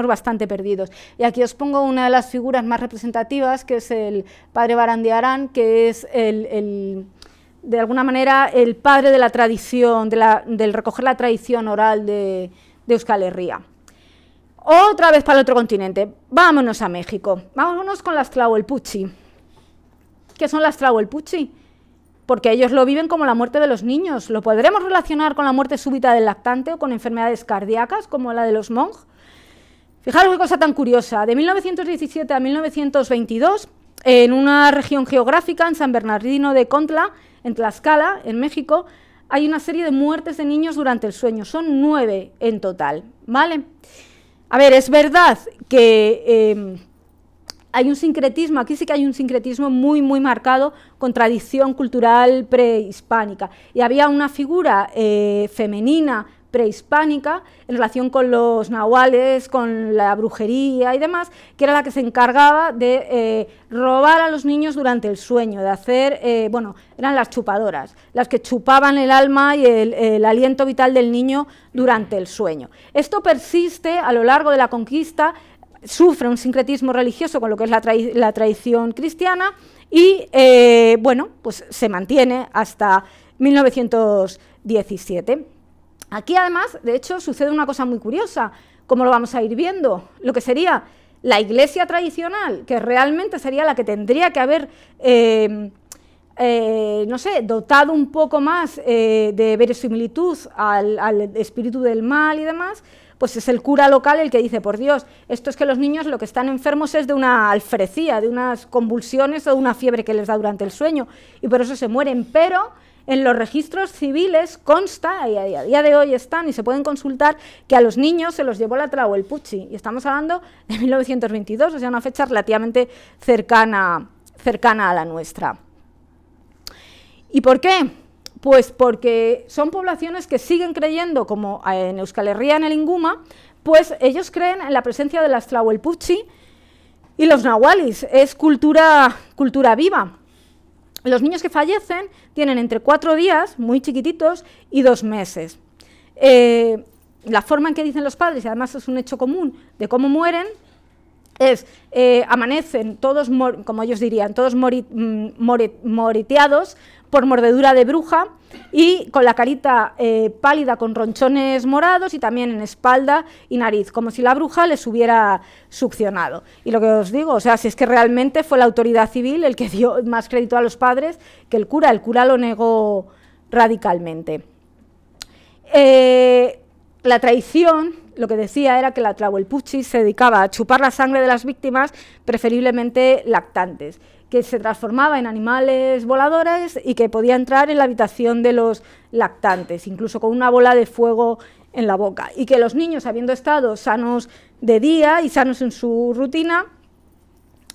bastante perdidos. Y aquí os pongo una de las figuras más representativas, que es el padre Barandiarán, que es de alguna manera el padre de la tradición, del recoger la tradición oral de Euskal Herria. Otra vez para el otro continente, vámonos a México, vámonos con las Tlahuelpuchi. ¿Qué son las Tlahuelpuchi? Porque ellos lo viven como la muerte de los niños. ¿Lo podremos relacionar con la muerte súbita del lactante o con enfermedades cardíacas como la de los Hmong? Fijaros qué cosa tan curiosa. De 1917 a 1922, en una región geográfica, en San Bernardino de Contla, en Tlaxcala, en México, hay una serie de muertes de niños durante el sueño. Son 9 en total, ¿vale? A ver, es verdad que hay un sincretismo, aquí sí que hay un sincretismo muy, muy marcado con tradición cultural prehispánica. Y había una figura femenina prehispánica en relación con los nahuales, con la brujería y demás, que era la que se encargaba de robar a los niños durante el sueño, de hacer, bueno, eran las chupadoras, las que chupaban el alma y el aliento vital del niño durante el sueño. Esto persiste a lo largo de la conquista, sufre un sincretismo religioso con lo que es la tradición cristiana y, bueno, pues se mantiene hasta 1917. Aquí, además, de hecho, sucede una cosa muy curiosa, como lo vamos a ir viendo, lo que sería la iglesia tradicional, que realmente sería la que tendría que haber, no sé, dotado un poco más de verosimilitud al espíritu del mal y demás, pues es el cura local el que dice, por Dios, esto es que los niños lo que están enfermos es de una alferecía, de unas convulsiones o de una fiebre que les da durante el sueño, y por eso se mueren, pero en los registros civiles consta, y a día de hoy están y se pueden consultar, que a los niños se los llevó la Tlahuelpuchi, y estamos hablando de 1922, o sea, una fecha relativamente cercana a la nuestra. ¿Y por qué? Pues porque son poblaciones que siguen creyendo, como en Euskal Herria, en el Inguma, pues ellos creen en la presencia de las Tlahuelpuchi y los nahualis, es cultura viva. Los niños que fallecen tienen entre 4 días, muy chiquititos, y 2 meses. La forma en que dicen los padres, y además es un hecho común de cómo mueren, es amanecen todos, como ellos dirían, todos moreteados por mordedura de bruja y con la carita pálida con ronchones morados y también en espalda y nariz, como si la bruja les hubiera succionado. Y lo que os digo, o sea, si es que realmente fue la autoridad civil el que dio más crédito a los padres que el cura lo negó radicalmente. La tradición, lo que decía era que la Tlahuelpuchi se dedicaba a chupar la sangre de las víctimas, preferiblemente lactantes, que se transformaba en animales voladores y que podía entrar en la habitación de los lactantes, incluso con una bola de fuego en la boca, y que los niños, habiendo estado sanos de día y sanos en su rutina,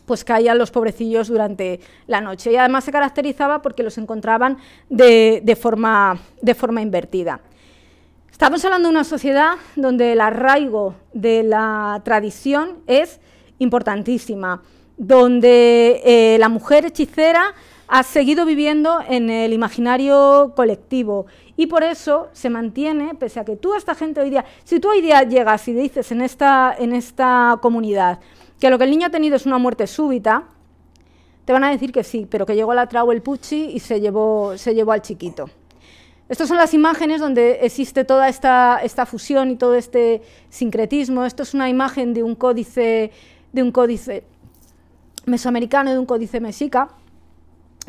pues caían los pobrecillos durante la noche, y además se caracterizaba porque los encontraban de forma invertida. Estamos hablando de una sociedad donde el arraigo de la tradición es importantísima, donde la mujer hechicera ha seguido viviendo en el imaginario colectivo y por eso se mantiene, pese a que esta gente hoy día, si tú hoy día llegas y dices en esta comunidad que lo que el niño ha tenido es una muerte súbita, te van a decir que sí, pero que llegó la Tlahuelpuchi y se llevó al chiquito. Estas son las imágenes donde existe toda esta fusión y todo este sincretismo. Esto es una imagen de un códice mesoamericano, de un códice mexica.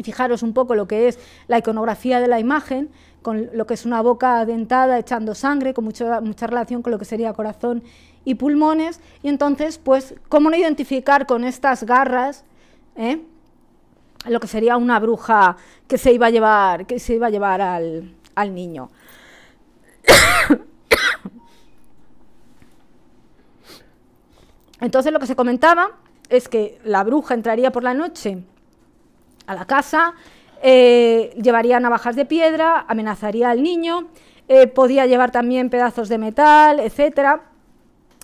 Fijaros un poco lo que es la iconografía de la imagen, con lo que es una boca dentada echando sangre, con mucha relación con lo que sería corazón y pulmones. Y entonces, pues, ¿cómo no identificar con estas garras lo que sería una bruja que se iba a llevar al niño? Entonces lo que se comentaba es que la bruja entraría por la noche a la casa, llevaría navajas de piedra, amenazaría al niño, podía llevar también pedazos de metal, etcétera.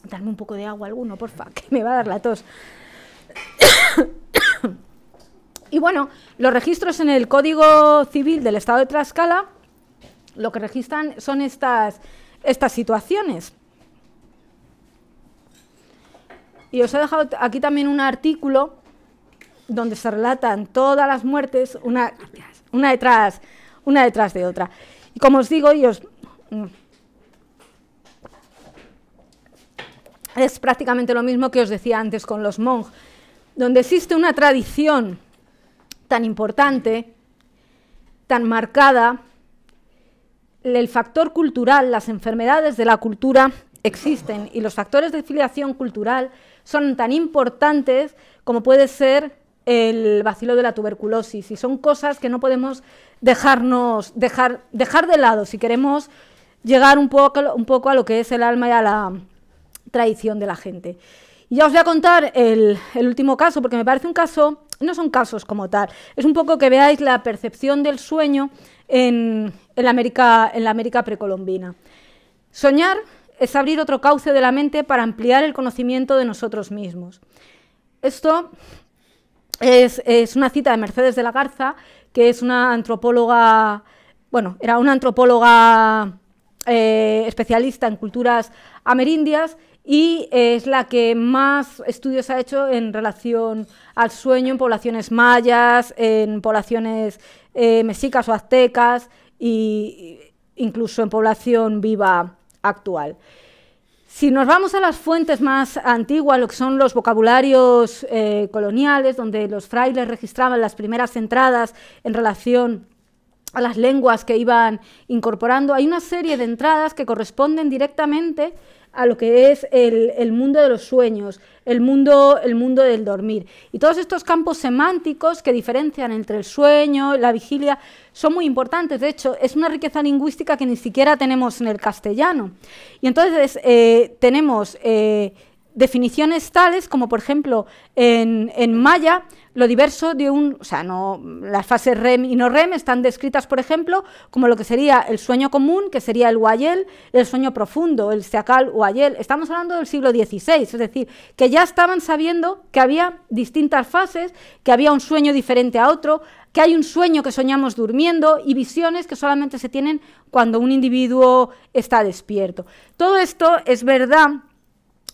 Dame un poco de agua alguno, porfa, que me va a dar la tos. Y bueno, los registros en el Código Civil del Estado de Tlaxcala lo que registran son estas situaciones. Y os he dejado aquí también un artículo donde se relatan todas las muertes, una detrás de otra. Y como os digo, es prácticamente lo mismo que os decía antes con los Hmong, donde existe una tradición tan importante, tan marcada, el factor cultural, las enfermedades de la cultura existen, y los factores de filiación cultural son tan importantes como puede ser el bacilo de la tuberculosis, y son cosas que no podemos dejar de lado si queremos llegar un poco a lo que es el alma y a la tradición de la gente. Y ya os voy a contar el último caso, porque me parece un caso, no son casos como tal, es un poco que veáis la percepción del sueño en la América precolombina. Soñar es abrir otro cauce de la mente para ampliar el conocimiento de nosotros mismos. Esto es una cita de Mercedes de la Garza, que es una antropóloga, bueno, era una antropóloga especialista en culturas amerindias, y es la que más estudios ha hecho en relación al sueño en poblaciones mayas, en poblaciones mexicas o aztecas, e incluso en población viva actual. Si nos vamos a las fuentes más antiguas, lo que son los vocabularios coloniales, donde los frailes registraban las primeras entradas en relación a las lenguas que iban incorporando, hay una serie de entradas que corresponden directamente a lo que es el mundo de los sueños, el mundo del dormir. Y todos estos campos semánticos que diferencian entre el sueño, la vigilia, son muy importantes. De hecho, es una riqueza lingüística que ni siquiera tenemos en el castellano. Y entonces tenemos definiciones tales como, por ejemplo, en maya, lo diverso de las fases REM y no REM están descritas, por ejemplo, como lo que sería el sueño común, que sería el huayel, el sueño profundo, el seacal huayel. Estamos hablando del siglo XVI, es decir, que ya estaban sabiendo que había distintas fases, que había un sueño diferente a otro, que hay un sueño que soñamos durmiendo y visiones que solamente se tienen cuando un individuo está despierto. Todo esto es verdad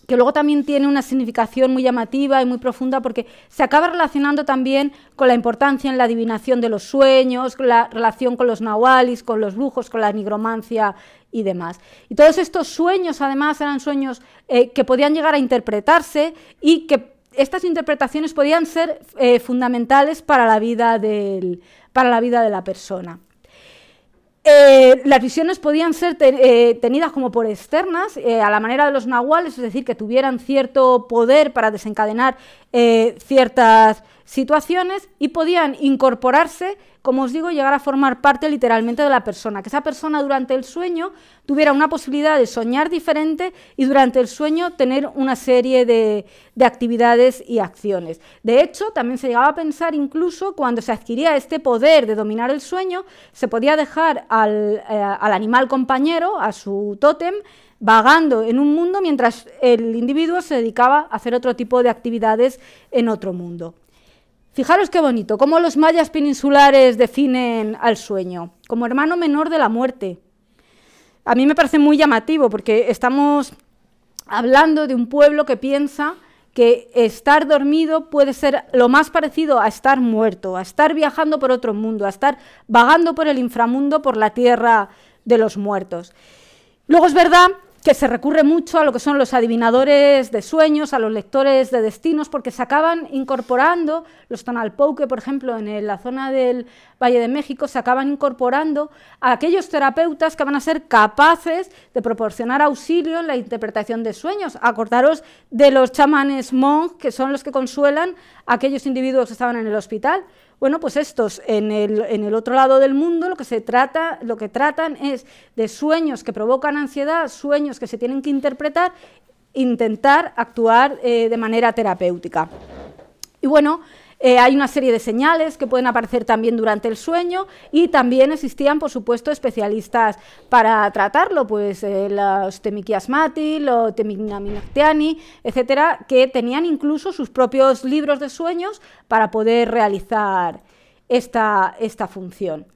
que luego también tiene una significación muy llamativa y muy profunda, porque se acaba relacionando también con la importancia en la adivinación de los sueños, con la relación con los nahualis, con los brujos, con la nigromancia y demás. Y todos estos sueños, además, eran sueños que podían llegar a interpretarse, y que estas interpretaciones podían ser fundamentales para la vida de la persona. Las visiones podían ser tenidas como por externas, a la manera de los nahuales, es decir, que tuvieran cierto poder para desencadenar ciertas situaciones, y podían incorporarse, como os digo, llegar a formar parte literalmente de la persona, que esa persona durante el sueño tuviera una posibilidad de soñar diferente y durante el sueño tener una serie de actividades y acciones. De hecho, también se llegaba a pensar, incluso cuando se adquiría este poder de dominar el sueño, se podía dejar al animal compañero, a su tótem, vagando en un mundo mientras el individuo se dedicaba a hacer otro tipo de actividades en otro mundo. Fijaros qué bonito, cómo los mayas peninsulares definen al sueño, como hermano menor de la muerte. A mí me parece muy llamativo, porque estamos hablando de un pueblo que piensa que estar dormido puede ser lo más parecido a estar muerto, a estar viajando por otro mundo, a estar vagando por el inframundo, por la tierra de los muertos. Luego es verdad que se recurre mucho a lo que son los adivinadores de sueños, a los lectores de destinos, porque se acaban incorporando, los Tonalpouque, por ejemplo, en la zona del Valle de México, se acaban incorporando a aquellos terapeutas que van a ser capaces de proporcionar auxilio en la interpretación de sueños. Acordaros de los chamanes Hmong, que son los que consuelan a aquellos individuos que estaban en el hospital. Bueno, pues estos en el otro lado del mundo lo que tratan es de sueños que provocan ansiedad, sueños que se tienen que interpretar, intentar actuar de manera terapéutica. Y bueno, hay una serie de señales que pueden aparecer también durante el sueño y también existían, por supuesto, especialistas para tratarlo, pues los Temikiasmati, los Temiminaminactiani, etcétera, que tenían incluso sus propios libros de sueños para poder realizar esta función.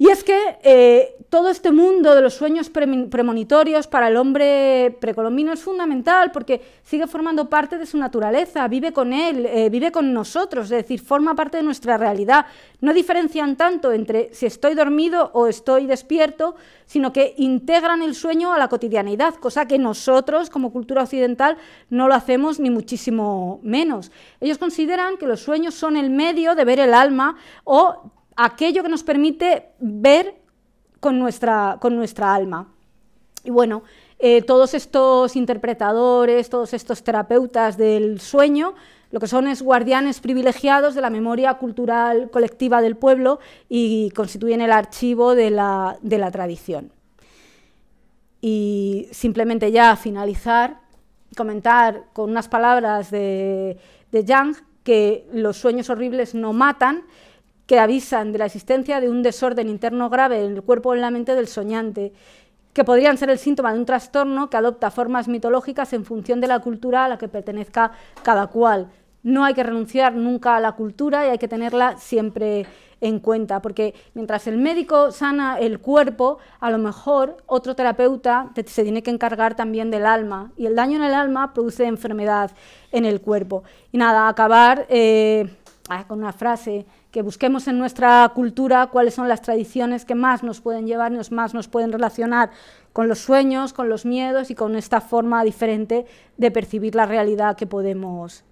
Y es que todo este mundo de los sueños premonitorios para el hombre precolombino es fundamental porque sigue formando parte de su naturaleza, vive con él, vive con nosotros, es decir, forma parte de nuestra realidad. No diferencian tanto entre si estoy dormido o estoy despierto, sino que integran el sueño a la cotidianidad, cosa que nosotros, como cultura occidental, no lo hacemos ni muchísimo menos. Ellos consideran que los sueños son el medio de ver el alma o aquello que nos permite ver con nuestra alma. Y bueno, todos estos interpretadores, todos estos terapeutas del sueño, lo que son es guardianes privilegiados de la memoria cultural colectiva del pueblo y constituyen el archivo de la tradición. Y simplemente ya a finalizar, comentar con unas palabras de Jung que los sueños horribles no matan, que avisan de la existencia de un desorden interno grave en el cuerpo o en la mente del soñante, que podrían ser el síntoma de un trastorno que adopta formas mitológicas en función de la cultura a la que pertenezca cada cual. No hay que renunciar nunca a la cultura y hay que tenerla siempre en cuenta, porque mientras el médico sana el cuerpo, a lo mejor otro terapeuta se tiene que encargar también del alma, y el daño en el alma produce enfermedad en el cuerpo. Y nada, acabar con una frase: que busquemos en nuestra cultura cuáles son las tradiciones que más nos pueden llevar, más nos pueden relacionar con los sueños, con los miedos y con esta forma diferente de percibir la realidad que podemos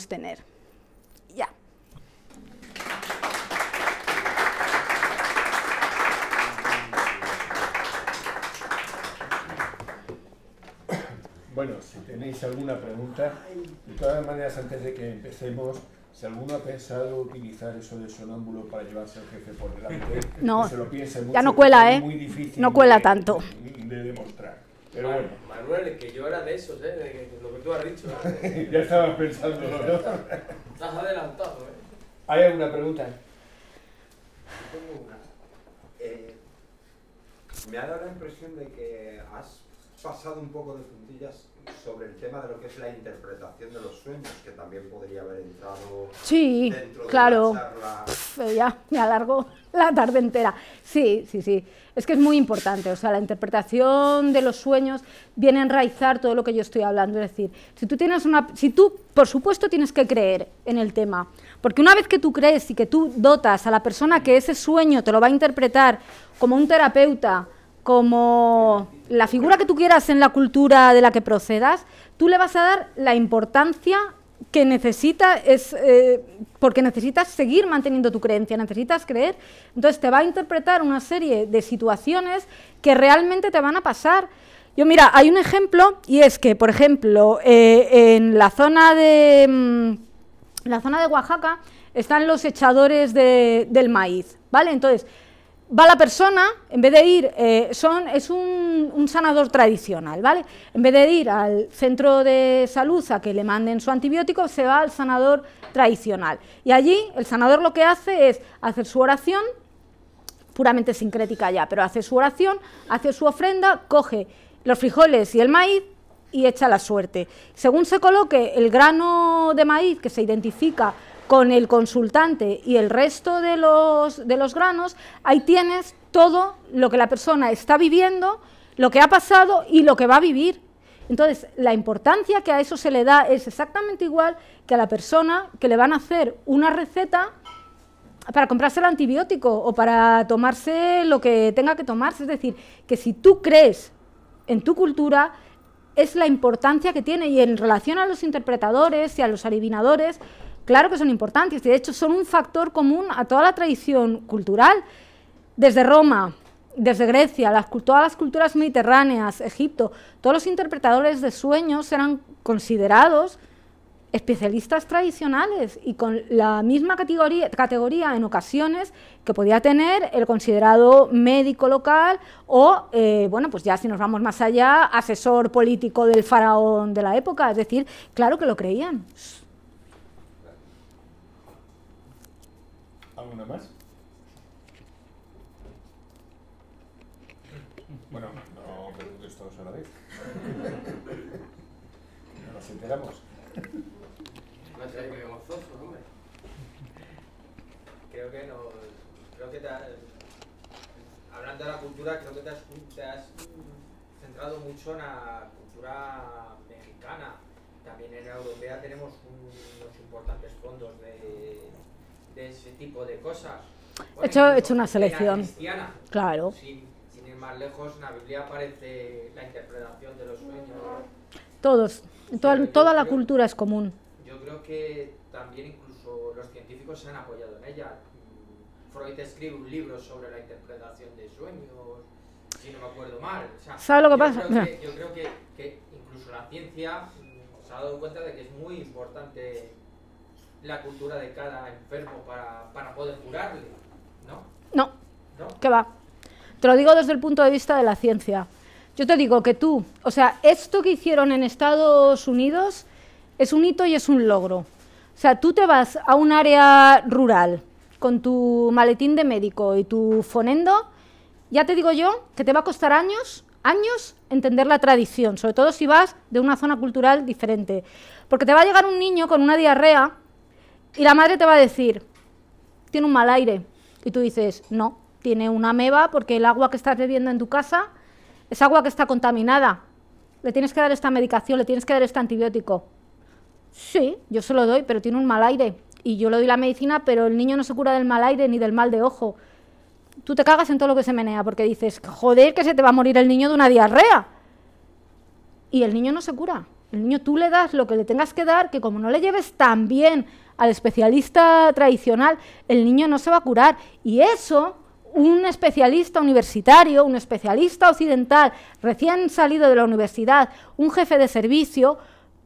tener. Ya. Bueno, si tenéis alguna pregunta, de todas maneras, antes de que empecemos, si alguno ha pensado utilizar eso de sonámbulo para llevarse al jefe por delante, no, que se lo piense mucho, ya no cuela, es muy difícil no cuela tanto de demostrar. Pero bueno. Manuel, que yo era de esos, de lo que tú has dicho. Ya estabas pensando, ¿no? Estás adelantado, ¿Hay alguna pregunta? Tengo una. Me ha dado la impresión de que has pasado un poco de puntillas sobre el tema de lo que es la interpretación de los sueños, que también podría haber entrado dentro de claro. la charla. Ya me alargó la tarde entera. Sí. Es que es muy importante, o sea, la interpretación de los sueños viene a enraizar todo lo que yo estoy hablando. Es decir, si tú, por supuesto, tienes que creer en el tema, porque una vez que tú crees y que tú dotas a la persona que ese sueño te lo va a interpretar como un terapeuta, como la figura que tú quieras en la cultura de la que procedas, tú le vas a dar la importancia que necesita, porque necesitas seguir manteniendo tu creencia, necesitas creer. Entonces te va a interpretar una serie de situaciones que realmente te van a pasar. Mira, hay un ejemplo, y es que, por ejemplo, en la zona de Oaxaca están los echadores del maíz, ¿vale? Entonces va la persona, en vez de ir, es un sanador tradicional, ¿vale? En vez de ir al centro de salud a que le manden su antibiótico, se va al sanador tradicional. Y allí el sanador lo que hace es hacer su oración, puramente sincrética ya, pero hace su oración, hace su ofrenda, coge los frijoles y el maíz y echa la suerte. Según se coloque el grano de maíz que se identifica con el consultante y el resto de los granos, ahí tienes todo lo que la persona está viviendo, lo que ha pasado y lo que va a vivir. Entonces, la importancia que a eso se le da es exactamente igual que a la persona que le van a hacer una receta para comprarse el antibiótico o para tomarse lo que tenga que tomarse. Es decir, que si tú crees en tu cultura, es la importancia que tiene. Y en relación a los interpretadores y a los adivinadores, claro que son importantes, y de hecho son un factor común a toda la tradición cultural, desde Roma, desde Grecia, todas las culturas mediterráneas, Egipto. Todos los interpretadores de sueños eran considerados especialistas tradicionales y con la misma categoría en ocasiones que podía tener el considerado médico local o, bueno, pues ya si nos vamos más allá, asesor político del faraón de la época. Es decir, claro que lo creían. ¿Alguna más? Bueno, no preguntes todos a la vez. No nos enteramos. No sé, muy gozoso, hombre. Creo que no. Creo que hablando de la cultura, creo que te has centrado mucho en la cultura mexicana. También en la europea tenemos unos importantes fondos de ese tipo de cosas. Bueno, he hecho una selección. Cristiana, claro. Sin ir más lejos, en la Biblia aparece la interpretación de los sueños. Todos. Toda la cultura es común. Yo creo que también incluso los científicos se han apoyado en ella. Freud escribe un libro sobre la interpretación de sueños, si no me acuerdo mal. O sea, ¿sabes lo que pasa? Yo creo que incluso la ciencia se ha dado cuenta de que es muy importante la cultura de cada enfermo para poder curarle, ¿no? No, ¿qué va? Te lo digo desde el punto de vista de la ciencia. Yo te digo que tú, o sea, esto que hicieron en Estados Unidos es un hito y es un logro. O sea, tú te vas a un área rural con tu maletín de médico y tu fonendo, ya te digo yo que te va a costar años entender la tradición, sobre todo si vas de una zona cultural diferente. Porque te va a llegar un niño con una diarrea y la madre te va a decir, tiene un mal aire. Y tú dices, no, tiene una ameba porque el agua que estás bebiendo en tu casa es agua que está contaminada. Le tienes que dar esta medicación, le tienes que dar este antibiótico. Sí, yo se lo doy, pero tiene un mal aire. Y yo le doy la medicina, pero el niño no se cura del mal aire ni del mal de ojo. Tú te cagas en todo lo que se menea porque dices, joder, que se te va a morir el niño de una diarrea. Y el niño no se cura. El niño tú le das lo que le tengas que dar, que como no le lleves tan bien al especialista tradicional, el niño no se va a curar. Y eso, un especialista universitario, un especialista occidental, recién salido de la universidad, un jefe de servicio,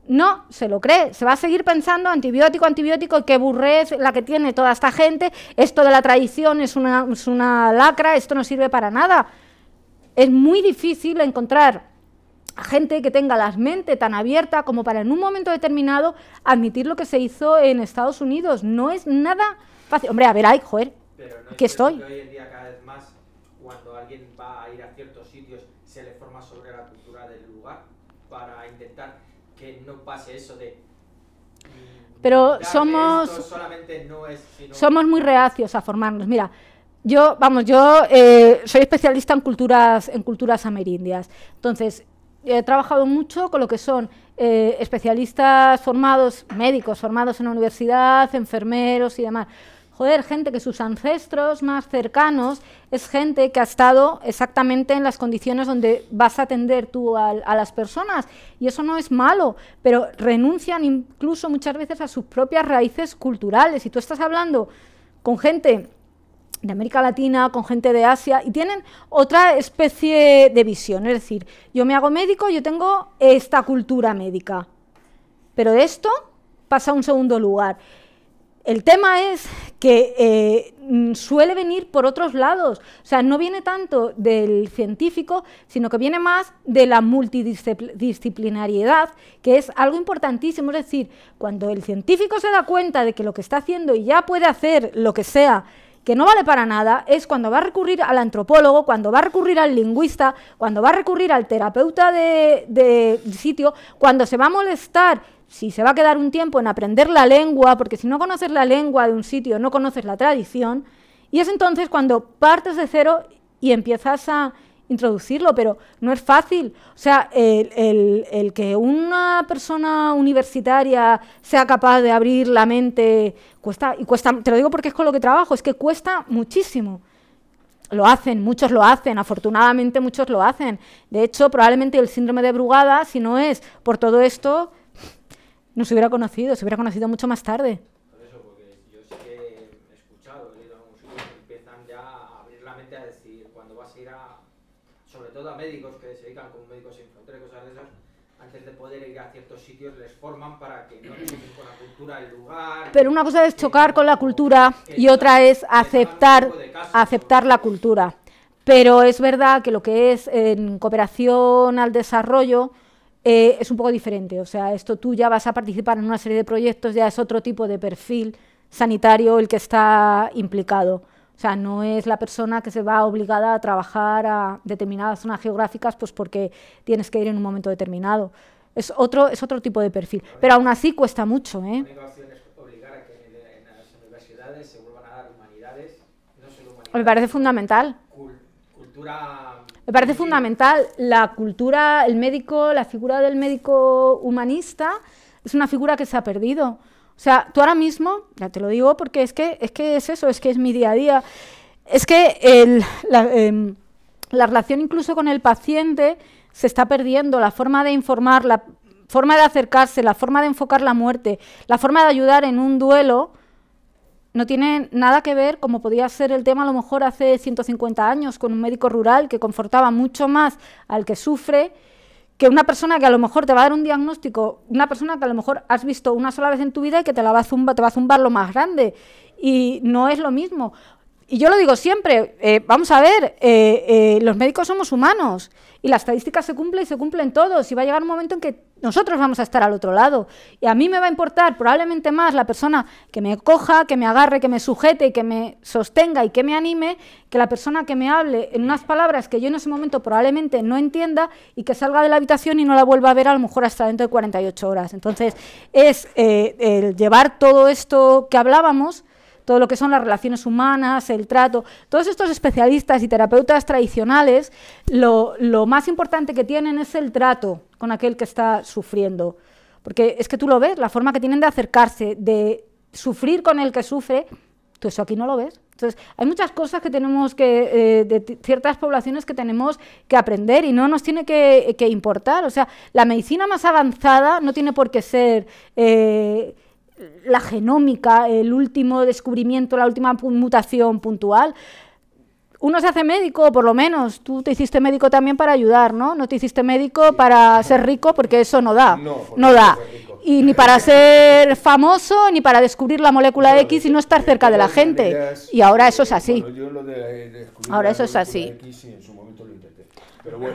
no se lo cree, se va a seguir pensando antibiótico, antibiótico, qué burrez la que tiene toda esta gente, esto de la tradición es una lacra, esto no sirve para nada. Es muy difícil encontrar gente que tenga la mente tan abierta como para en un momento determinado admitir lo que se hizo en Estados Unidos. No es nada fácil. Hombre, a ver, ay, joder, pero no aquí estoy. Que hoy en día cada vez más, cuando alguien va a ir a ciertos sitios, se le forma sobre la cultura del lugar para intentar que no pase eso de... Pero somos muy reacios a formarnos. Mira, yo soy especialista en culturas amerindias. Entonces, he trabajado mucho con lo que son especialistas formados, médicos formados en la universidad, enfermeros y demás. Joder, gente que sus ancestros más cercanos es gente que ha estado exactamente en las condiciones donde vas a atender tú a las personas. Y eso no es malo, pero renuncian incluso muchas veces a sus propias raíces culturales. Y tú estás hablando con gente de América Latina, con gente de Asia, y tienen otra especie de visión. Es decir, yo me hago médico, yo tengo esta cultura médica, pero esto pasa a un segundo lugar. El tema es que suele venir por otros lados, o sea, no viene tanto del científico, sino que viene más de la multidisciplinariedad, que es algo importantísimo. Es decir, cuando el científico se da cuenta de que lo que está haciendo y ya puede hacer lo que sea, que no vale para nada, es cuando va a recurrir al antropólogo, cuando va a recurrir al lingüista, cuando va a recurrir al terapeuta de sitio, cuando se va a molestar si se va a quedar un tiempo en aprender la lengua, porque si no conoces la lengua de un sitio, no conoces la tradición, y es entonces cuando partes de cero y empiezas a introducirlo, pero no es fácil. O sea, el que una persona universitaria sea capaz de abrir la mente cuesta, te lo digo porque es con lo que trabajo, es que cuesta muchísimo. Lo hacen, muchos lo hacen, afortunadamente muchos lo hacen. De hecho, probablemente el síndrome de Brugada, si no es por todo esto, no se hubiera conocido mucho más tarde. Por eso, porque yo sí que he escuchado, he leído algunos sitios que empiezan ya a abrir la mente a decir, cuando vas a ir sobre todo a médicos que se dedican como Médicos Sin Fronteras y cosas de esas, antes de poder ir a ciertos sitios les forman para que no choquen con la cultura del lugar. Pero una cosa es chocar con la cultura y otra es aceptar la cultura. Pero es verdad que lo que es en cooperación al desarrollo es un poco diferente. O sea, esto tú ya vas a participar en una serie de proyectos, ya es otro tipo de perfil sanitario el que está implicado. O sea, no es la persona que se va obligada a trabajar a determinadas zonas geográficas pues porque tienes que ir en un momento determinado. Es otro tipo de perfil. Pero aún así cuesta mucho, ¿eh? La única opción es obligar a que en las universidades se vuelvan a dar humanidades, no solo humanidades. Me parece fundamental. Cultura... Me parece fundamental. La cultura, el médico, la figura del médico humanista es una figura que se ha perdido. O sea, tú ahora mismo, ya te lo digo porque es que es eso, es que es mi día a día, es que la relación incluso con el paciente se está perdiendo, la forma de informar, la forma de acercarse, la forma de enfocar la muerte, la forma de ayudar en un duelo, no tiene nada que ver como podía ser el tema a lo mejor hace 150 años con un médico rural que confortaba mucho más al que sufre que una persona que a lo mejor te va a dar un diagnóstico, una persona que a lo mejor has visto una sola vez en tu vida y que te va a zumbar lo más grande. Y no es lo mismo. Y yo lo digo siempre, vamos a ver, los médicos somos humanos y la estadística se cumple y se cumplen todos y va a llegar un momento en que nosotros vamos a estar al otro lado. Y a mí me va a importar probablemente más la persona que me coja, que me agarre, que me sujete y que me sostenga y que me anime, que la persona que me hable en unas palabras que yo en ese momento probablemente no entienda y que salga de la habitación y no la vuelva a ver a lo mejor hasta dentro de 48 horas. Entonces, es el llevar todo esto que hablábamos, todo lo que son las relaciones humanas, el trato, todos estos especialistas y terapeutas tradicionales, lo más importante que tienen es el trato con aquel que está sufriendo. Porque es que tú lo ves, la forma que tienen de acercarse, de sufrir con el que sufre, tú eso aquí no lo ves. Entonces, hay muchas cosas que tenemos que, de ciertas poblaciones que tenemos que aprender y no nos tiene que importar. O sea, la medicina más avanzada no tiene por qué ser la genómica, el último descubrimiento, la última mutación puntual. Uno se hace médico, por lo menos. Tú te hiciste médico también para ayudar, ¿no? No te hiciste médico para ser rico, porque eso no da. No da. Y ni para ser famoso, ni para descubrir la molécula X y no estar cerca de la gente. Y ahora eso es así. Ahora eso es así. En su momento lo intenté. Pero bueno.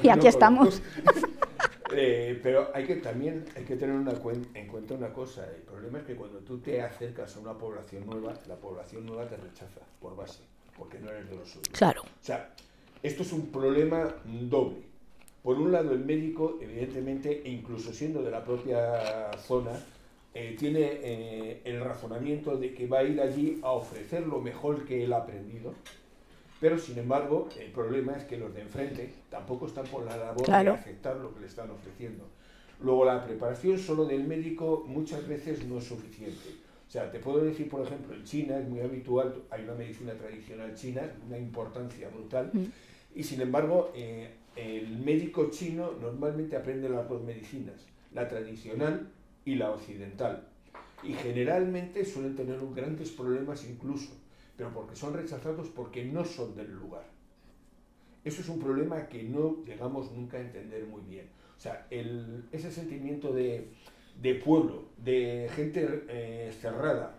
Y aquí estamos. Pero también hay que tener en cuenta una cosa. El problema es que cuando tú te acercas a una población nueva, la población nueva te rechaza por base, porque no eres de los suyos. Claro. O sea, esto es un problema doble. Por un lado, el médico, evidentemente, e incluso siendo de la propia zona, tiene el razonamiento de que va a ir allí a ofrecer lo mejor que él ha aprendido. Pero, sin embargo, el problema es que los de enfrente tampoco están por la labor de aceptar lo que le están ofreciendo. Luego, la preparación solo del médico muchas veces no es suficiente. O sea, te puedo decir, por ejemplo, en China es muy habitual, hay una medicina tradicional china, una importancia brutal, y sin embargo, el médico chino normalmente aprende las dos medicinas, la tradicional y la occidental. Y generalmente suelen tener grandes problemas incluso, pero porque son rechazados porque no son del lugar. Eso es un problema que no llegamos nunca a entender muy bien. O sea, ese sentimiento de pueblo, de gente cerrada,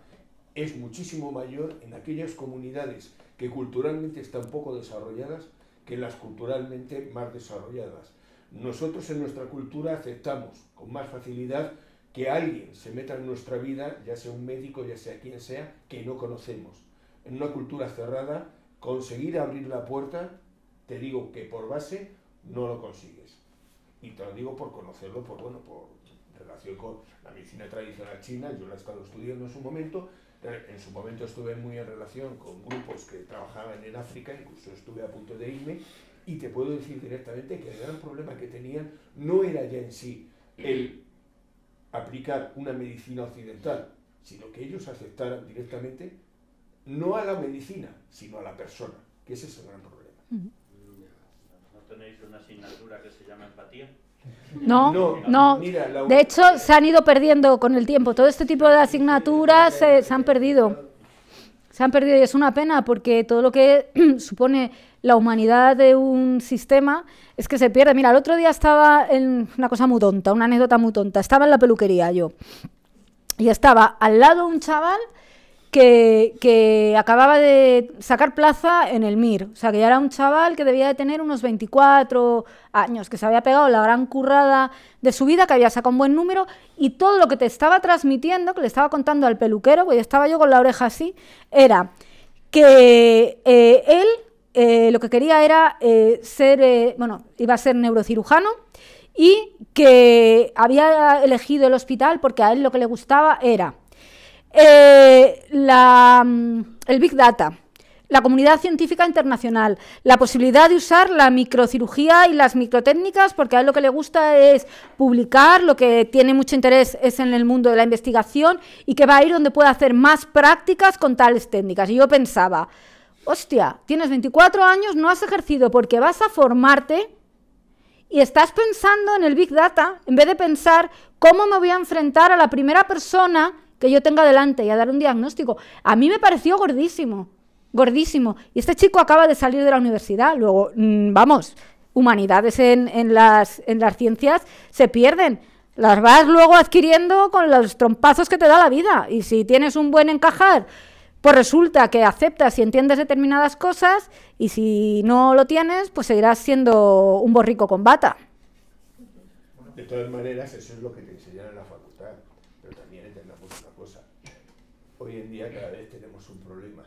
es muchísimo mayor en aquellas comunidades que culturalmente están poco desarrolladas que en las culturalmente más desarrolladas. Nosotros en nuestra cultura aceptamos con más facilidad que alguien se meta en nuestra vida, ya sea un médico, ya sea quien sea, que no conocemos. En una cultura cerrada, conseguir abrir la puerta, te digo que por base no lo consigues. Y te lo digo por conocerlo, por relación con la medicina tradicional china. Yo la he estado estudiando en su momento. En su momento estuve muy en relación con grupos que trabajaban en África, incluso estuve a punto de irme, y te puedo decir directamente que el gran problema que tenían no era ya en sí el aplicar una medicina occidental, sino que ellos aceptaran directamente no a la medicina, sino a la persona, que ese es el gran problema. ¿No tenéis una asignatura que se llama empatía? No. Mira, de hecho, se han ido perdiendo con el tiempo. Todo este tipo de asignaturas se han perdido. Se han perdido y es una pena porque todo lo que supone la humanidad de un sistema es que se pierde. Mira, el otro día estaba en una cosa muy tonta, una anécdota muy tonta. Estaba en la peluquería yo y estaba al lado un chaval que acababa de sacar plaza en el MIR. O sea, que ya era un chaval que debía de tener unos 24 años, que se había pegado la gran currada de su vida, que había sacado un buen número, y todo lo que te estaba transmitiendo, que le estaba contando al peluquero, pues estaba yo con la oreja así, era que él lo que quería era iba a ser neurocirujano, y que había elegido el hospital porque a él lo que le gustaba era el Big Data, la comunidad científica internacional, la posibilidad de usar la microcirugía y las microtécnicas, porque a él lo que le gusta es publicar, lo que tiene mucho interés es en el mundo de la investigación y que va a ir donde pueda hacer más prácticas con tales técnicas. Y yo pensaba, hostia, tienes 24 años, no has ejercido porque vas a formarte y estás pensando en el Big Data en vez de pensar cómo me voy a enfrentar a la primera persona que yo tenga delante y a dar un diagnóstico. A mí me pareció gordísimo, gordísimo. Y este chico acaba de salir de la universidad. Luego, humanidades en las ciencias se pierden. Las vas luego adquiriendo con los trompazos que te da la vida. Y si tienes un buen encajar, pues resulta que aceptas y entiendes determinadas cosas, y si no lo tienes, pues seguirás siendo un borrico con bata. De todas maneras, eso es lo que te enseñan en la facultad. Pero también entendamos una cosa. Hoy en día cada vez tenemos un problema,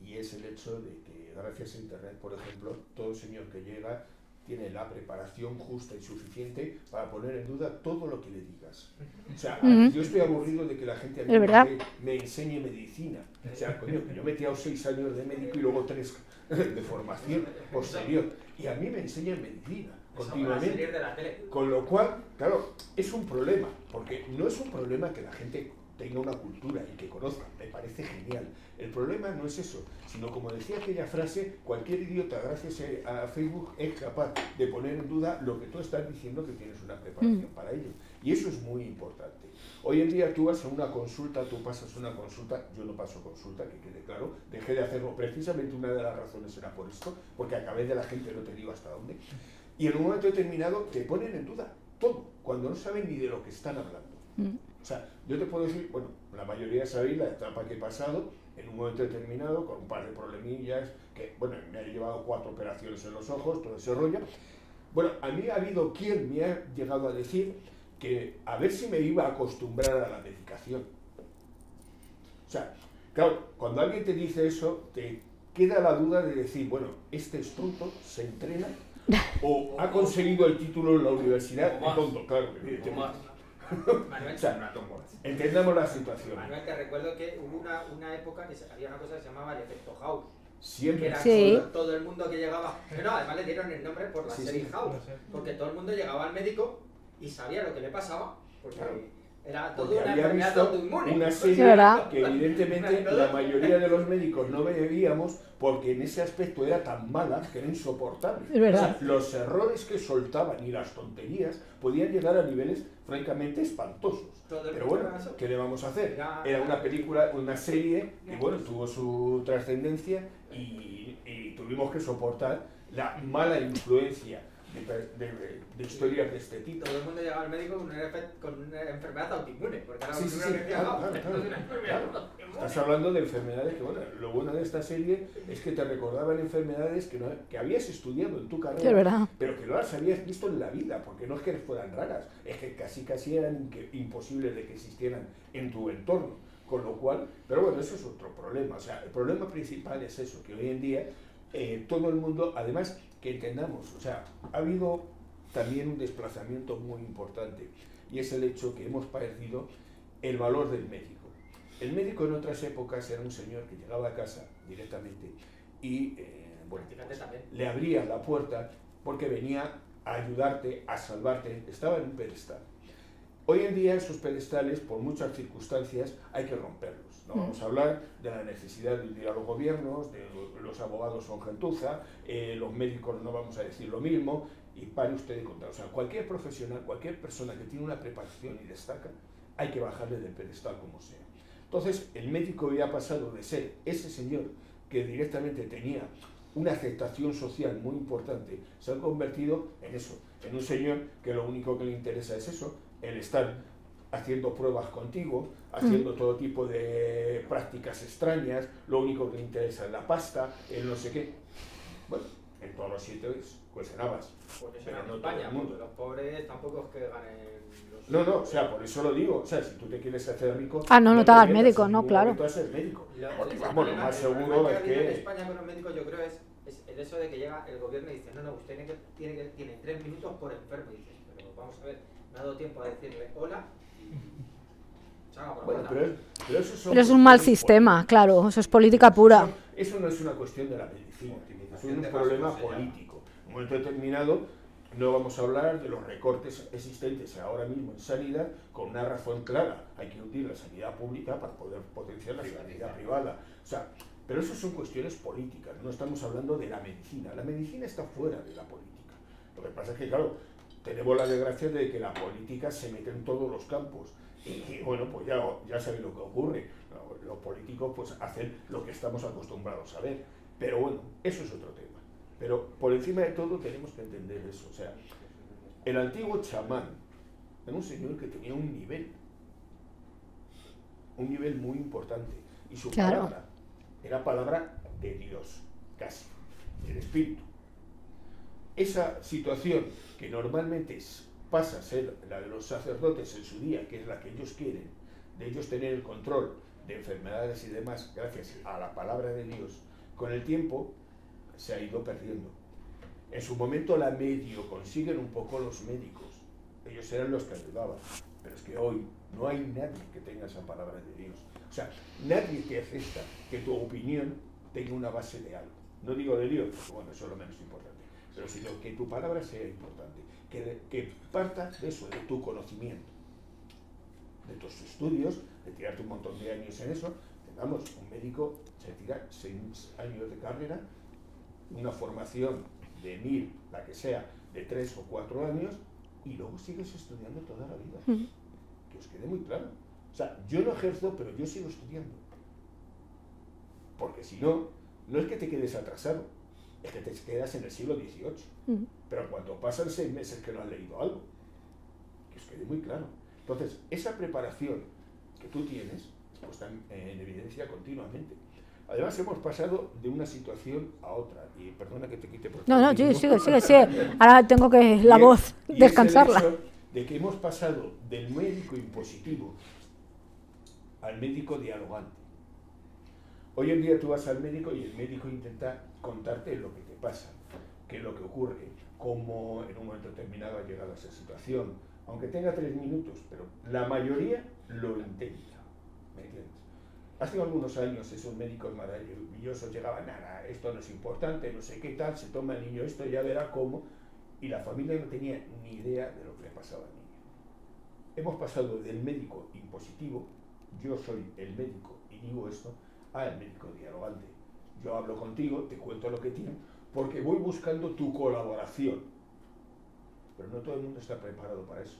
y es el hecho de que gracias a Internet, por ejemplo, todo señor que llega tiene la preparación justa y suficiente para poner en duda todo lo que le digas. O sea, yo estoy aburrido de que la gente a mí me enseñe medicina. O sea, coño, que yo me he tirado 6 años de médico y luego 3 de formación posterior. Y a mí me enseñan medicina continuamente. Con lo cual, claro, es un problema, porque no es un problema que la gente tenga una cultura y que conozca, me parece genial. El problema no es eso, sino, como decía aquella frase, cualquier idiota gracias a Facebook es capaz de poner en duda lo que tú estás diciendo, que tienes una preparación para ello. Y eso es muy importante. Hoy en día tú vas a una consulta, tú pasas una consulta, yo no paso consulta, que quede claro, dejé de hacerlo, precisamente una de las razones era por esto, porque acabé de la gente, no te digo hasta dónde, y en un momento determinado te ponen en duda todo, cuando no saben ni de lo que están hablando. O sea, yo te puedo decir, bueno, la mayoría sabéis la etapa que he pasado en un momento determinado, con un par de problemillas, que, bueno, me ha llevado 4 operaciones en los ojos, todo ese rollo. Bueno, a mí ha habido quien me ha llegado a decir que a ver si me iba a acostumbrar a la medicación. O sea, claro, cuando alguien te dice eso, te queda la duda de decir, bueno, este es tonto, se entrena, o ha conseguido el título en la universidad, es tonto, claro, evidentemente. Manuel, o sea, entendamos la situación. Manuel, te recuerdo que hubo una época que había una cosa que se llamaba el efecto House. Siempre. Que era todo el mundo que llegaba. No, además le dieron el nombre por la serie House. Porque todo el mundo llegaba al médico y sabía lo que le pasaba. Porque era todo una enfermedad autoinmune. Una serie que evidentemente la mayoría de los médicos no veíamos, porque en ese aspecto era tan mala que era insoportable. Es verdad. O sea, los errores que soltaban y las tonterías podían llegar a niveles francamente espantosos. Pero bueno, ¿qué le vamos a hacer? Era una película, una serie, y bueno, tuvo su trascendencia y tuvimos que soportar la mala influencia de historias de este tipo. Todo el mundo llegaba al médico con una enfermedad autoinmune. Porque Estás hablando de enfermedades que, bueno, lo bueno de esta serie es que te recordaban enfermedades que habías estudiado en tu carrera, pero que no las habías visto en la vida, porque no es que fueran raras, es que casi eran imposibles de que existieran en tu entorno. Con lo cual, pero bueno, eso es otro problema. O sea, el problema principal es eso, que hoy en día todo el mundo, además, que entendamos, o sea, ha habido también un desplazamiento muy importante, y es el hecho que hemos perdido el valor del médico. El médico en otras épocas era un señor que llegaba a casa directamente y bueno, le abría la puerta porque venía a ayudarte, a salvarte, estaba en un pedestal. Hoy en día esos pedestales, por muchas circunstancias, hay que romperlos. No vamos a hablar de la necesidad de ir a los gobiernos, de los abogados son gentuza, los médicos no vamos a decir lo mismo, y pare usted de contar. O sea, cualquier profesional, cualquier persona que tiene una preparación y destaca, hay que bajarle del pedestal como sea. Entonces, el médico había pasado de ser ese señor que directamente tenía una aceptación social muy importante, se ha convertido en eso, en un señor que lo único que le interesa es eso, el estar haciendo pruebas contigo, haciendo todo tipo de prácticas extrañas, lo único que le interesa es la pasta, el no sé qué. Bueno, en todos los sitios cuestionabas, pero no todo el mundo. Los pobres tampoco es que ganen... No, o sea, por eso lo digo, o sea, si tú te quieres hacer rico... no te hagas médico, no, claro. Tú haces médico, porque vamos, lo más seguro es que... En España con los médicos yo creo es el eso de que llega el gobierno y dice, no, usted tiene 3 minutos por enfermo, y dices, pero vamos a ver, me ha dado tiempo a decirle hola y... Bueno, pero es un mal sistema, claro, eso es política pura. Eso no es una cuestión de la medicina, es un problema político. En un momento determinado no vamos a hablar de los recortes existentes ahora mismo en sanidad con una razón clara. Hay que utilizar la sanidad pública para poder potenciar la sanidad privada. O sea, pero eso son cuestiones políticas, no estamos hablando de la medicina. La medicina está fuera de la política. Lo que pasa es que, claro, tenemos la desgracia de que la política se mete en todos los campos. Y bueno, pues ya sabéis lo que ocurre. Los políticos pues hacen lo que estamos acostumbrados a ver. Pero bueno, eso es otro tema. Pero por encima de todo tenemos que entender eso. O sea, el antiguo chamán era un señor que tenía un nivel muy importante. Y su palabra era palabra de Dios, casi, del espíritu. Esa situación que normalmente pasa a ser la de los sacerdotes en su día, que es la que ellos quieren, de ellos tener el control de enfermedades y demás, gracias a la palabra de Dios, con el tiempo se ha ido perdiendo. En su momento la medio consiguen un poco los médicos, ellos eran los que ayudaban, pero es que hoy no hay nadie que tenga esa palabra de Dios. O sea, nadie que acepta que tu opinión tenga una base de algo. No digo de Dios, porque bueno, eso es lo menos importante, pero sino que tu palabra sea importante, que parta de eso, de tu conocimiento, de tus estudios, de tirarte un montón de años en eso. Vamos, un médico se tira 6 años de carrera, una formación de 1000, la que sea, de 3 o 4 años, y luego sigues estudiando toda la vida. Que os quede muy claro. O sea, yo no ejerzo, pero yo sigo estudiando. Porque si no, no es que te quedes atrasado, es que te quedas en el siglo XVIII. Pero cuando pasan 6 meses que no has leído algo, que os quede muy claro. Entonces, esa preparación que tú tienes, pues está en evidencia continuamente. Además, hemos pasado de una situación a otra. Y perdona que te quite por favor. No, sigue. Ahora tengo que la voz descansarla. Es el hecho de que hemos pasado del médico impositivo al médico dialogante. Hoy en día tú vas al médico y el médico intenta contarte lo que te pasa, qué es lo que ocurre, cómo en un momento determinado ha llegado a esa situación, aunque tenga 3 minutos, pero la mayoría lo intenta, ¿me entiendes? Hace algunos años esos médicos maravillosos llegaban, nada, esto no es importante, no sé qué tal, se toma el niño esto, ya verá cómo, y la familia no tenía ni idea de lo que le pasaba al niño. Hemos pasado del médico impositivo, yo soy el médico y digo esto, al médico dialogante. Yo hablo contigo, te cuento lo que tienes, porque voy buscando tu colaboración. Pero no todo el mundo está preparado para eso.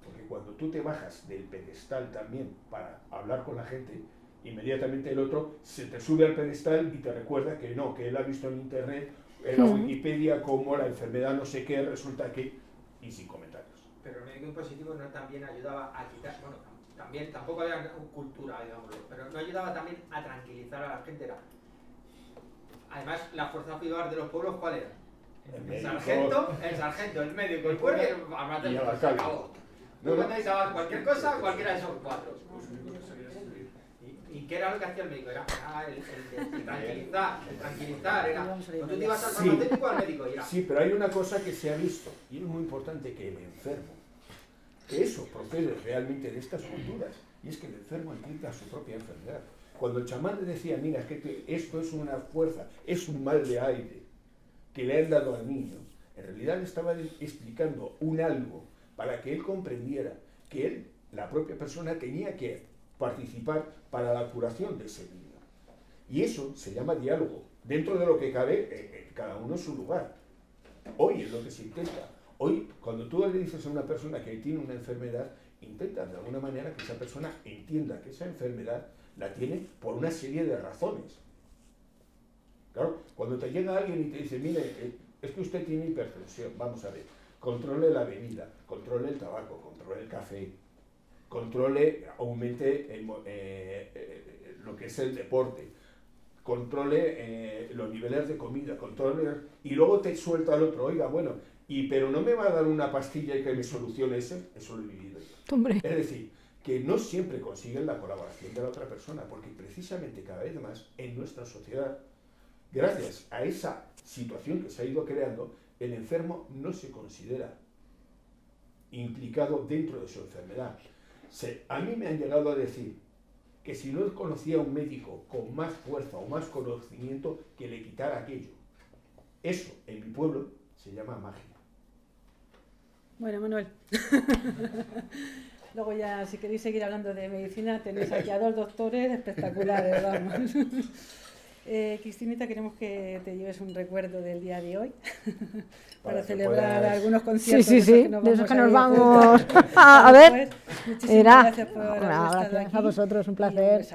Porque cuando tú te bajas del pedestal también para hablar con la gente, inmediatamente el otro se te sube al pedestal y te recuerda que no, que él ha visto en internet, en la Wikipedia, como la enfermedad no sé qué, resulta que... y sin comentarios. Pero el médico impositivo no también ayudaba a quitar... Bueno, también, tampoco había cultura, digámoslo, pero no ayudaba también a tranquilizar a la gente. Además, la fuerza privada de los pueblos, ¿cuál era? El sargento, el médico, el pueblo y el alcalde. Tú necesitabas cualquier cosa, cualquiera de esos 4. ¿Y qué era lo que hacía el médico? Era el tranquilizar, era... Tú te ibas al farmacéutico al médico y era... Sí, pero hay una cosa que se ha visto, y es muy importante, que el enfermo, que eso procede realmente de estas culturas, y es que el enfermo entienda su propia enfermedad. Cuando el chamán le decía, mira, es que esto es una fuerza, es un mal de aire que le han dado al niño, en realidad le estaba explicando un algo para que él comprendiera que él, la propia persona, tenía que participar para la curación de ese niño. Y eso se llama diálogo. Dentro de lo que cabe, cada uno en su lugar. Hoy es lo que se intenta. Hoy, cuando tú le dices a una persona que tiene una enfermedad, intentan de alguna manera que esa persona entienda que esa enfermedad la tiene por una serie de razones. Claro, cuando te llega alguien y te dice, mire, es que usted tiene hipertensión, vamos a ver, controle la bebida, controle el tabaco, controle el café, controle, aumente lo que es el deporte, controle los niveles de comida, controle, y luego te suelta al otro, oiga, bueno, pero no me va a dar una pastilla y que me solucione eso lo he vivido yo. Hombre. Es decir, que no siempre consiguen la colaboración de la otra persona, porque precisamente cada vez más en nuestra sociedad, gracias a esa situación que se ha ido creando, el enfermo no se considera implicado dentro de su enfermedad. A mí me han llegado a decir que si no conocía a un médico con más fuerza o más conocimiento, que le quitara aquello. Eso, en mi pueblo, se llama magia. Bueno, Manuel. Luego ya, si queréis seguir hablando de medicina, tenéis aquí a 2 doctores espectaculares, vamos. Cristinita, queremos que te lleves un recuerdo del día de hoy para celebrar algunos conciertos. Sí, de esos que nos vamos a ver. Muchísimas gracias por haber estado aquí. Gracias a vosotros, un placer.